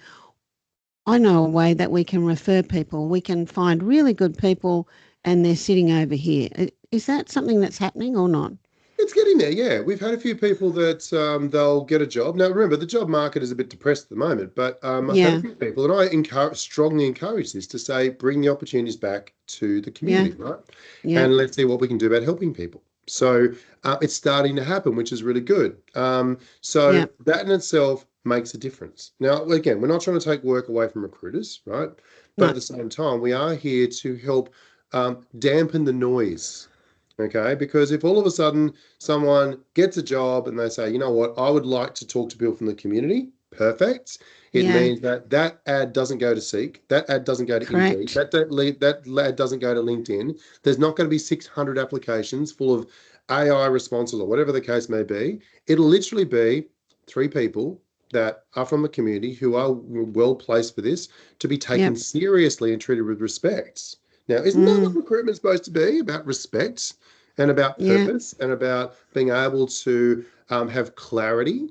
I know a way that we can refer people, we can find really good people and they're sitting over here. Is that something that's happening or not? It's getting there, yeah. We've had a few people that they'll get a job. Now, remember, the job market is a bit depressed at the moment, but I've had a few people, and I strongly encourage this to say, bring the opportunities back to the community, right? Yeah. And let's see what we can do about helping people. So it's starting to happen, which is really good. So that in itself makes a difference. Now, again, we're not trying to take work away from recruiters, right? But at the same time, we are here to help dampen the noise. Okay, because if all of a sudden someone gets a job and they say, you know what, I would like to talk to people from the community, perfect. It means that that ad doesn't go to Seek, that ad doesn't go to Indeed, that ad doesn't go to LinkedIn. There's not going to be 600 applications full of AI responses or whatever the case may be. It'll literally be 3 people that are from the community who are well placed for this to be taken seriously and treated with respect. Now, isn't that what recruitment's supposed to be? About respect and about purpose and about being able to have clarity?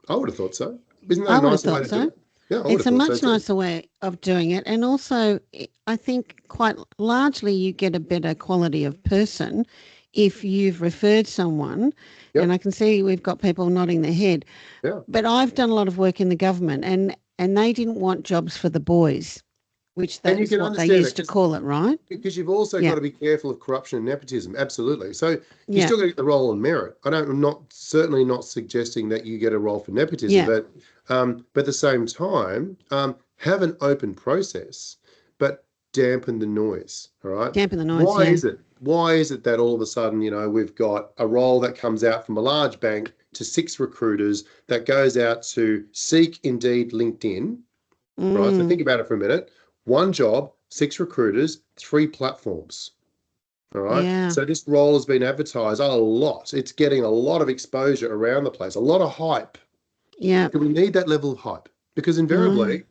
I would have thought so. Isn't that a nicer way to do it? Yeah, I would It's a have thought much so too. nicer way of doing it. And also, I think quite largely you get a better quality of person if you've referred someone. Yep. And I can see we've got people nodding their head. Yeah. But I've done a lot of work in the government and they didn't want jobs for the boys, which And you that's can what they understand used to call it, right? because you've also got to be careful of corruption and nepotism. Absolutely. So you still got to get the role on merit. I'm certainly not suggesting that you get a role for nepotism, but at the same time, have an open process, but dampen the noise. All right. Dampen the noise. Why is it? Why is it that all of a sudden, we've got a role that comes out from a large bank to 6 recruiters that goes out to Seek, Indeed, LinkedIn, right? So think about it for a minute. 1 job, 6 recruiters, 3 platforms. All right. Yeah. So this role has been advertised a lot. It's getting a lot of exposure around the place, a lot of hype. Yeah. Do we need that level of hype? Because invariably,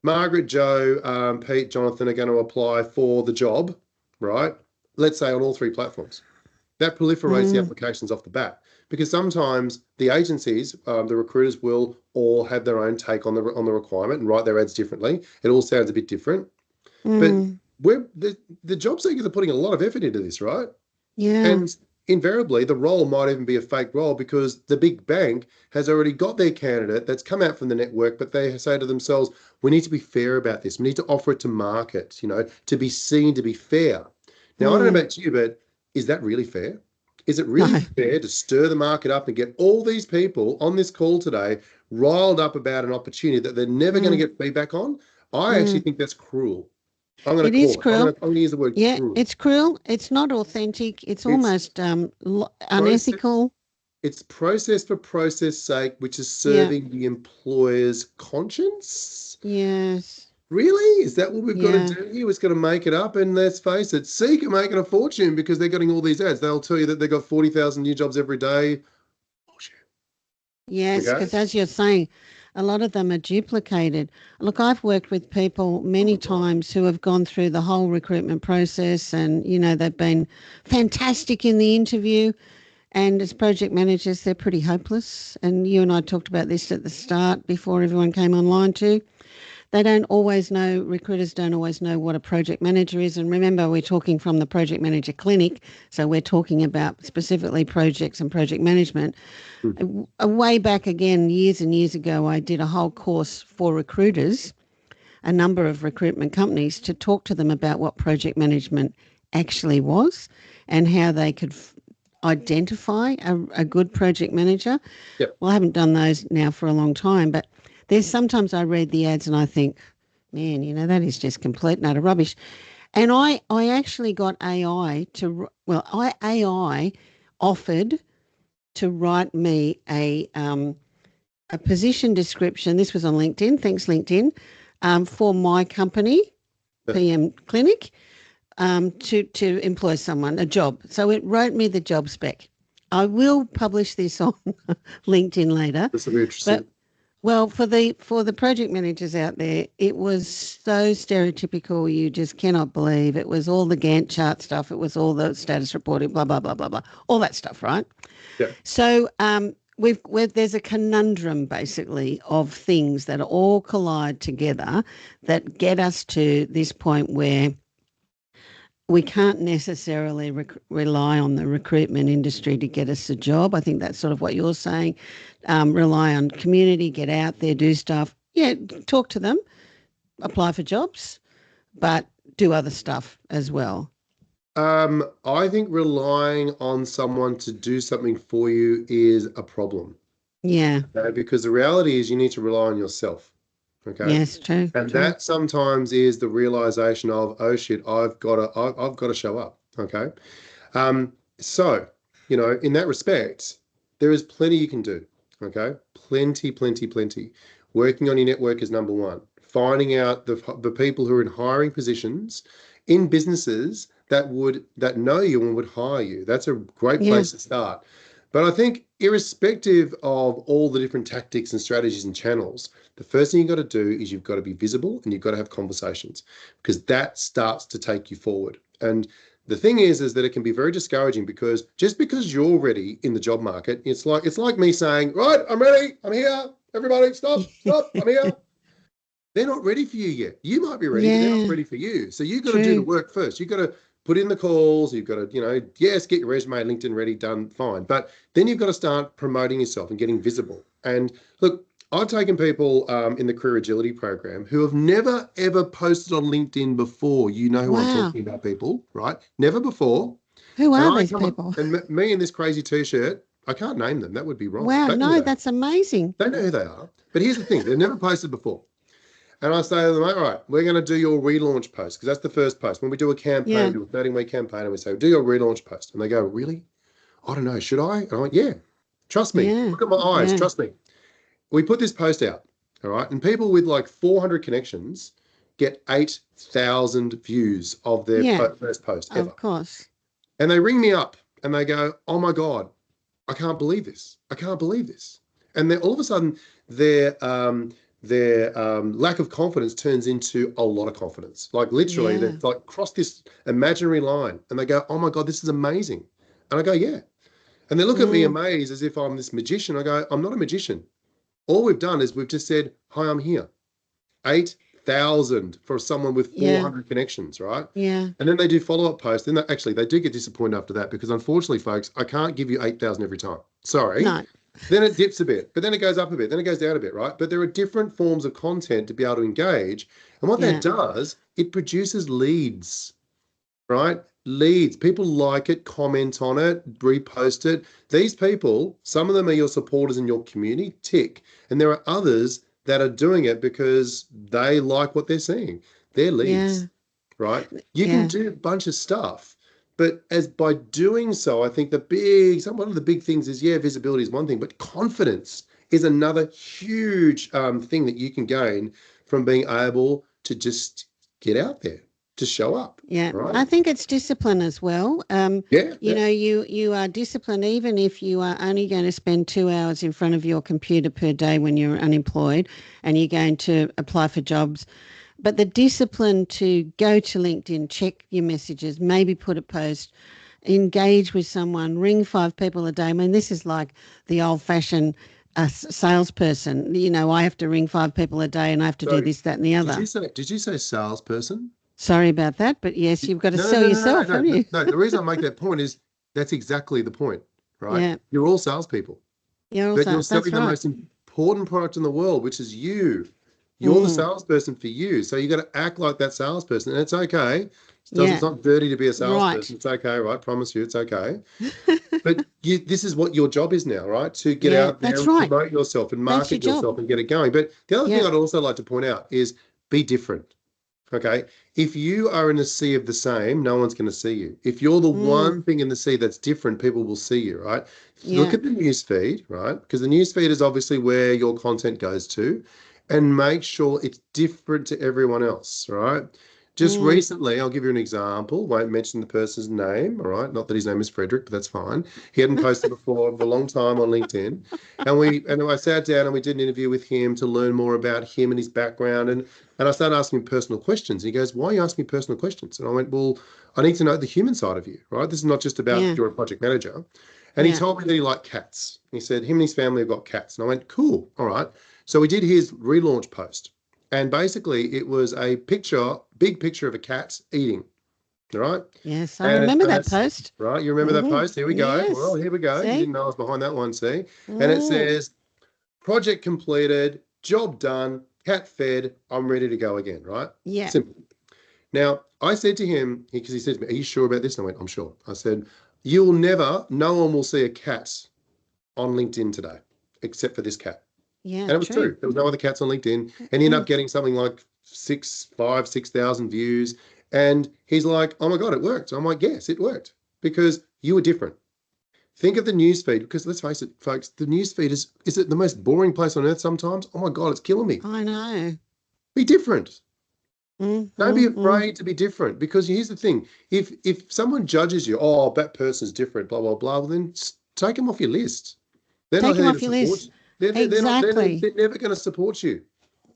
Margaret, Joe, Pete, Jonathan are going to apply for the job, right? Let's say on all 3 platforms. That proliferates the applications off the bat. Because sometimes the agencies, the recruiters will all have their own take on the requirement and write their ads differently. It all sounds a bit different. But the job seekers are putting a lot of effort into this, right? Yeah. And invariably, the role might even be a fake role because the big bank has already got their candidate that's come out from the network, but they say to themselves, we need to be fair about this. We need to offer it to market, to be seen to be fair. Now, I don't know about you, but is that really fair? Is it really fair to stir the market up and get all these people on this call today riled up about an opportunity that they're never going to get feedback on? I actually think that's cruel. I'm going to call it. Cruel. I'm going to use the word cruel. It's cruel. It's not authentic. It's almost unethical. It's process for process sake, which is serving the employer's conscience. Yes. Really? Is that what we've got to do here? It's going to make it up. And let's face it, Seek are making a fortune because they're getting all these ads. They'll tell you that they've got 40,000 new jobs every day. Bullshit. Yes, because as you're saying, a lot of them are duplicated. Look, I've worked with people many times who have gone through the whole recruitment process and, they've been fantastic in the interview. And as project managers, they're pretty hopeless. And you and I talked about this at the start before everyone came online too. They don't always know, recruiters don't always know what a project manager is. And remember, we're talking from the Project Manager Clinic, so we're talking about specifically projects and project management. Way back again, years and years ago, I did a whole course for recruiters, a number of recruitment companies, to talk to them about what project management actually was and how they could identify a good project manager. Yep. Well, I haven't done those now for a long time, but there's sometimes I read the ads and I think, man, that is just complete and utter rubbish. And I actually got AI AI offered to write me a position description. This was on LinkedIn. Thanks, LinkedIn, for my company, PM Clinic, to employ someone, a job. So it wrote me the job spec. I will publish this on LinkedIn later. This will be interesting. Well, for the project managers out there, it was so stereotypical. You just cannot believe it was all the Gantt chart stuff. It was all the status reporting, blah blah blah blah blah, all that stuff, right? Yeah. So there's a conundrum basically of things that all collide together that get us to this point where we can't necessarily rely on the recruitment industry to get us a job. I think that's sort of what you're saying. Rely on community, get out there, do stuff. Yeah, talk to them, apply for jobs, but do other stuff as well. I think relying on someone to do something for you is a problem. Yeah. Because the reality is you need to rely on yourself. Okay. Yes, true. And true. that sometimes is the realization of, oh shit, I've got to show up. Okay. So, in that respect, there is plenty you can do. Okay. Plenty. Working on your network is number one. Finding out the people who are in hiring positions in businesses that know you and would hire you. That's a great place to start. But I think irrespective of all the different tactics and strategies and channels, the first thing you've got to do is you've got to be visible and you've got to have conversations, because that starts to take you forward. And the thing is that it can be very discouraging, because just because you're ready in the job market, it's like me saying, right, I'm ready, I'm here, everybody stop, I'm here. They're not ready for you yet. You might be ready, but they're not ready for you. So you've got to do the work first. You've got to put in the calls. You've got to, yes, get your resume, LinkedIn ready, done, fine. But then you've got to start promoting yourself and getting visible. And look, I've taken people in the Career Agility program who have never, ever posted on LinkedIn before. You know who I'm talking about, people, right? Never before. Who are these people? And me in this crazy T-shirt, I can't name them. That would be wrong. Wow, no, that's amazing. They know who they are. But here's the thing. They've never posted before. And I say to them, all right, we're going to do your relaunch post, because that's the first post. When we do a campaign, we do a 13-week campaign, and we say, do your relaunch post. And they go, really? I don't know. Should I? And I'm like, yeah, trust me. Look at my eyes. Trust me. We put this post out, all right? And people with like 400 connections get 8,000 views of their first post ever. Of course. And they ring me up and they go, oh my God, I can't believe this. I can't believe this. And then all of a sudden their lack of confidence turns into a lot of confidence. Like literally, they've like crossed this imaginary line and they go, oh my God, this is amazing. And I go, yeah. And they look at me amazed as if I'm this magician. I go, I'm not a magician. All we've done is we've just said, hi, I'm here. 8,000 for someone with 400 connections, right? Yeah. And then they do follow-up posts. And they do get disappointed after that, because unfortunately, folks, I can't give you 8,000 every time. Sorry. No. Then it dips a bit, but then it goes up a bit, then it goes down a bit, right? But there are different forms of content to be able to engage. And what that does, it produces leads, right? Leads. People like it, comment on it, repost it. These people, some of them are your supporters in your community, tick. And there are others that are doing it because they like what they're seeing. They're leads, right? You can do a bunch of stuff. But by doing so, I think one of the big things is, visibility is one thing, but confidence is another huge thing that you can gain from being able to just get out there, to show up. Yeah, right? I think it's discipline as well. You are disciplined even if you are only going to spend 2 hours in front of your computer per day when you're unemployed and you're going to apply for jobs. But the discipline to go to LinkedIn, check your messages, maybe put a post, engage with someone, ring 5 people a day. I mean, this is like the old-fashioned salesperson. I have to ring 5 people a day and I have to do this, that, and the other. Did you say salesperson? Sorry about that, but yes, you've got to sell yourself, haven't you? No, the reason I make that point is that's exactly the point, right? Yeah. You're all salespeople. You're selling the most important product in the world, which is you. You're the salesperson for you. So you got to act like that salesperson. And it's okay. It's not dirty to be a salesperson. Right. It's okay, right? Promise you it's okay. But this is what your job is now, right? To get out there and promote yourself and market yourself and get it going. But the other thing I'd also like to point out is be different. Okay. If you are in a sea of the same, no one's going to see you. If you're the one thing in the sea that's different, people will see you, right? Look at the news feed, right? Because the news feed is obviously where your content goes to. And make sure it's different to everyone else, right? Just recently, I'll give you an example. Won't mention the person's name, all right? Not that his name is Frederick, but that's fine. He hadn't posted before for a long time on LinkedIn. And I sat down and we did an interview with him to learn more about him and his background. And I started asking him personal questions. He goes, "Why are you asking me personal questions?" And I went, "Well, I need to know the human side of you, right? This is not just about you're a project manager." And he told me that he liked cats. He said him and his family have got cats. And I went, "Cool, all right." So we did his relaunch post. And basically, it was a picture, big picture of a cat eating, all right? Yes, I remember that post. Right, you remember that post? Here we go. Yes. Well, here we go. See? You didn't know I was behind that one, see? And it says, "Project completed, job done, cat fed, I'm ready to go again," right? Yeah. Simple. Now, I said to him, because he said to me, "Are you sure about this?" And I went, "I'm sure." I said, no one will see a cat on LinkedIn today, except for this cat. Yeah, and it was true. There was no other cats on LinkedIn. And he ended up getting something like 6,000 views. And he's like, "Oh my God, it worked." I'm like, "Yes, it worked because you were different." Think of the newsfeed, because let's face it, folks, the newsfeed is it the most boring place on earth sometimes? Oh my God, it's killing me. I know. Be different. Don't be afraid to be different, because here's the thing. If someone judges you, "Oh, that person's different, blah, blah, blah," well, then take them off your list. They're Take not them here off to your support list. you. They're never going to support you.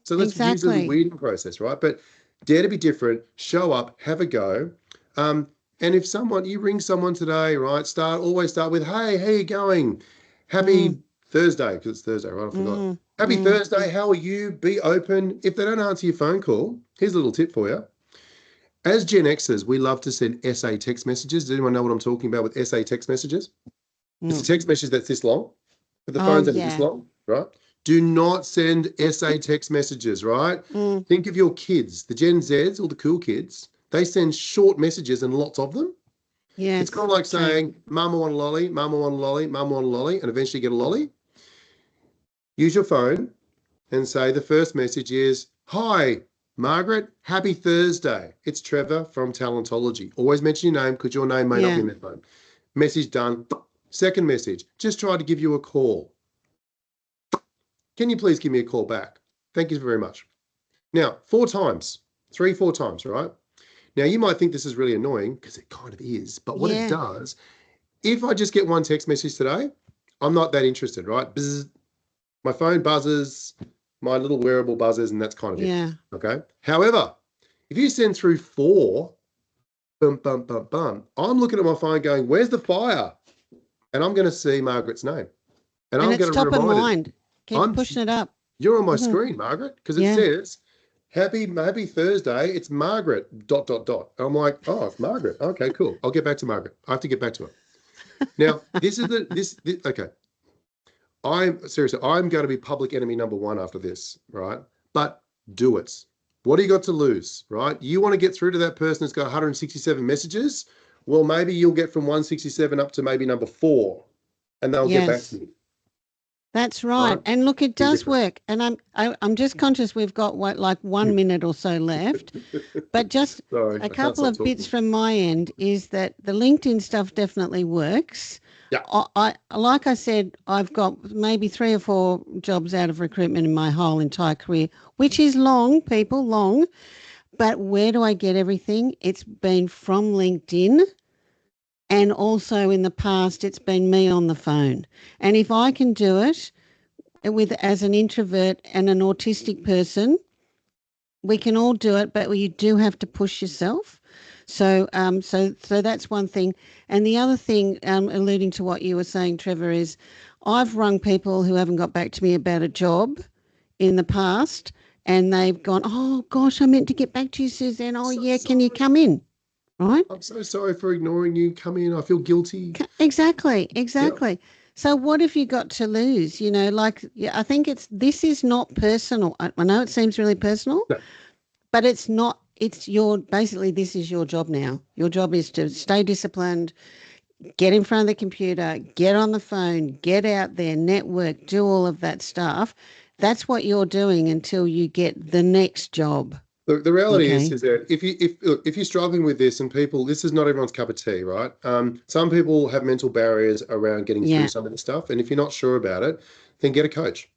So let's use it as a weeding process, right? But dare to be different, show up, have a go. And if you ring someone today, right, always start with, "Hey, how you going? Happy Thursday," because it's Thursday, right? I forgot. "Happy Thursday, how are you?" Be open. If they don't answer your phone call, here's a little tip for you. As Gen Xers, we love to send SA text messages. Does anyone know what I'm talking about with SA text messages? It's a text message that's this long, but the phone's only this long, right? Do not send SA text messages, right? Think of your kids, the Gen Zs, all the cool kids. They send short messages and lots of them. Yes. It's kind of like saying, "Mama want a lolly, Mama want a lolly, Mama want a lolly," and eventually get a lolly. Use your phone and say the first message is, "Hi, Margaret, happy Thursday. It's Trevor from Talentology." Always mention your name, because your name may not be in that phone. Message done. Second message, "Just tried to give you a call. Can you please give me a call back? Thank you very much." Now, 4 times, 4 times, right? Now, you might think this is really annoying, because it kind of is, but what it does, if I just get one text message today, I'm not that interested, right? Bzz, my phone buzzes, my little wearable buzzes, and that's kind of it. Okay. However, if you send through 4, bum, bum, bum, bum, I'm looking at my phone going, "Where's the fire?" And I'm going to see Margaret's name. And I'm going to top of remind mind. Keep pushing it up. You're on my screen, Margaret, because it says, happy Thursday, it's Margaret, ... And I'm like, "Oh, it's Margaret. Okay, cool. I'll get back to Margaret. I have to get back to her." Now, okay. I'm going to be public enemy number 1 after this, right? But do it. What do you got to lose, right? You want to get through to that person that's got 167 messages? Well, maybe you'll get from 167 up to maybe number 4, and they'll get back to you. That's right. And look, it does work. And I'm just conscious we've got like 1 minute or so left. But just a couple of bits from my end is that the LinkedIn stuff definitely works. Yeah. Like I said, I've got maybe 3 or 4 jobs out of recruitment in my whole entire career, which is long, people, long. But where do I get everything? It's been from LinkedIn. And also in the past, it's been me on the phone. And if I can do it as an introvert and an autistic person, we can all do it, but you do have to push yourself. So that's one thing. And the other thing, alluding to what you were saying, Trevor, is I've rung people who haven't got back to me about a job in the past, and they've gone, "Oh gosh, I meant to get back to you, Susanne. Oh yeah, can you come in?" Right? "I'm so sorry for ignoring you. Come in. I feel guilty." Exactly. Yep. So what have you got to lose? I think this is not personal. I know it seems really personal, but it's not. This is your job now. Your job is to stay disciplined, get in front of the computer, get on the phone, get out there, network, do all of that stuff. That's what you're doing until you get the next job. Look, the reality is that if you're struggling with this, and people, this is not everyone's cup of tea, right? Some people have mental barriers around getting through some of this stuff, and if you're not sure about it, then get a coach.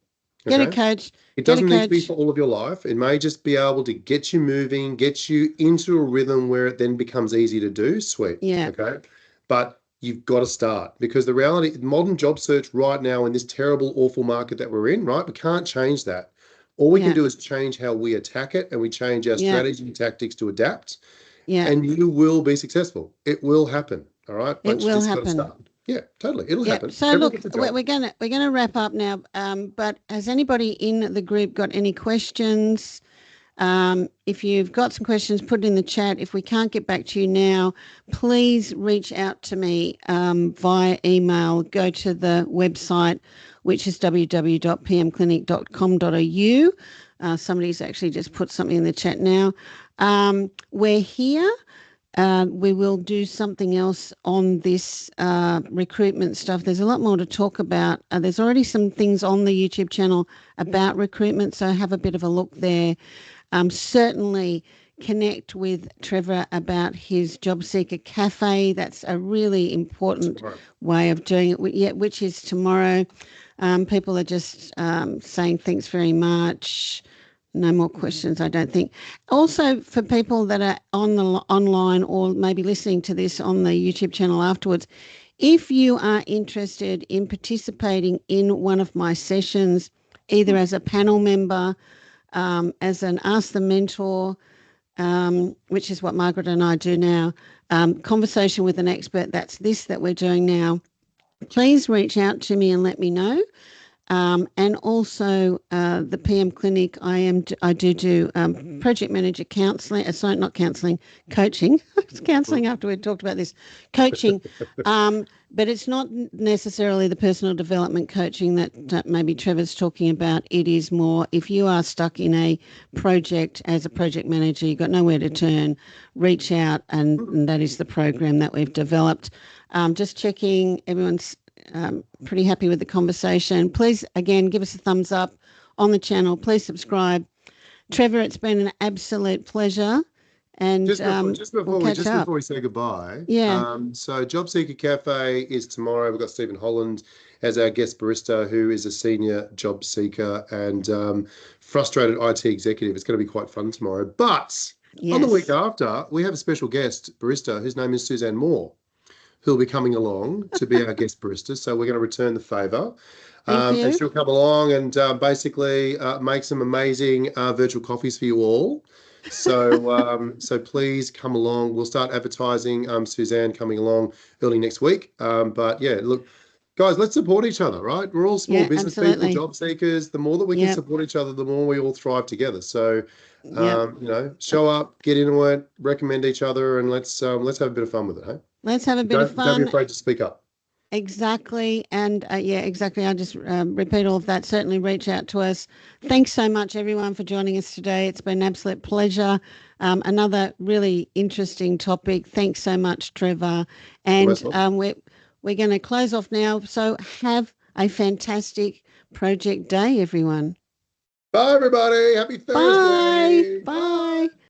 Get a Okay. coach. It Get a doesn't need to be coach. for all of your life. It may just be able to get you moving, get you into a rhythm where it then becomes easy to do. Sweet. Yeah. Okay. But you've got to start, because the reality, modern job search right now in this terrible, awful market that we're in, right? We can't change that. All we can Yeah. do is change how we attack it, and we change our Yeah. strategy and tactics to adapt, Yeah. and you will be successful. It will happen. All right. It But you will just got to happen. start. Yeah, totally. It'll Yeah. happen. So Everyone look, gets a job. we're gonna wrap up now. But has anybody in the group got any questions? If you've got some questions, put it in the chat. If we can't get back to you now, please reach out to me via email. Go to the website, which is www.pmclinic.com.au. Somebody's actually just put something in the chat now. We're here. We will do something else on this recruitment stuff. There's a lot more to talk about. There's already some things on the YouTube channel about recruitment, so have a bit of a look there. Certainly connect with Trevor about his Job Seeker Cafe. That's a really important way of doing it, which is tomorrow. People are just saying thanks very much. No more questions, I don't think. Also, for people that are on the online or maybe listening to this on the YouTube channel afterwards, if you are interested in participating in one of my sessions, either as a panel member, as an Ask the Mentor, which is what Margaret and I do now, conversation with an expert, that's this that we're doing now, please reach out to me and let me know. And also the PM Clinic, I do project manager counselling. Sorry, not counselling, coaching. It's counselling after we talked about this, coaching. But it's not necessarily the personal development coaching that maybe Trevor's talking about. It is more if you are stuck in a project as a project manager, you've got nowhere to turn, reach out, and that is the program that we've developed. Just checking everyone's pretty happy with the conversation. Please, again, give us a thumbs up on the channel. Please subscribe. Trevor, it's been an absolute pleasure. And just before we say goodbye, yeah. So Job Seeker Cafe is tomorrow. We've got Stephen Holland as our guest barista, who is a senior job seeker and frustrated IT executive. It's going to be quite fun tomorrow. But on the week after, we have a special guest barista whose name is Susanne Moore, who'll be coming along to be our guest barista. So we're going to return the favour. And she'll come along and basically make some amazing virtual coffees for you all. So so please come along. We'll start advertising Suzanne coming along early next week. But yeah, look, guys, let's support each other, right? We're all small business people, job seekers. The more that we can support each other, the more we all thrive together. So, you know, show up, get into it, recommend each other, and let's have a bit of fun with it, hey? Let's have a bit of fun. Don't be afraid to speak up. Exactly. And yeah, exactly. I just repeat all of that. Certainly reach out to us. Thanks so much, everyone, for joining us today. It's been an absolute pleasure. Another really interesting topic. Thanks so much, Trevor. And we're going to close off now. So have a fantastic project day, everyone. Bye, everybody. Happy Thursday. Bye. Bye.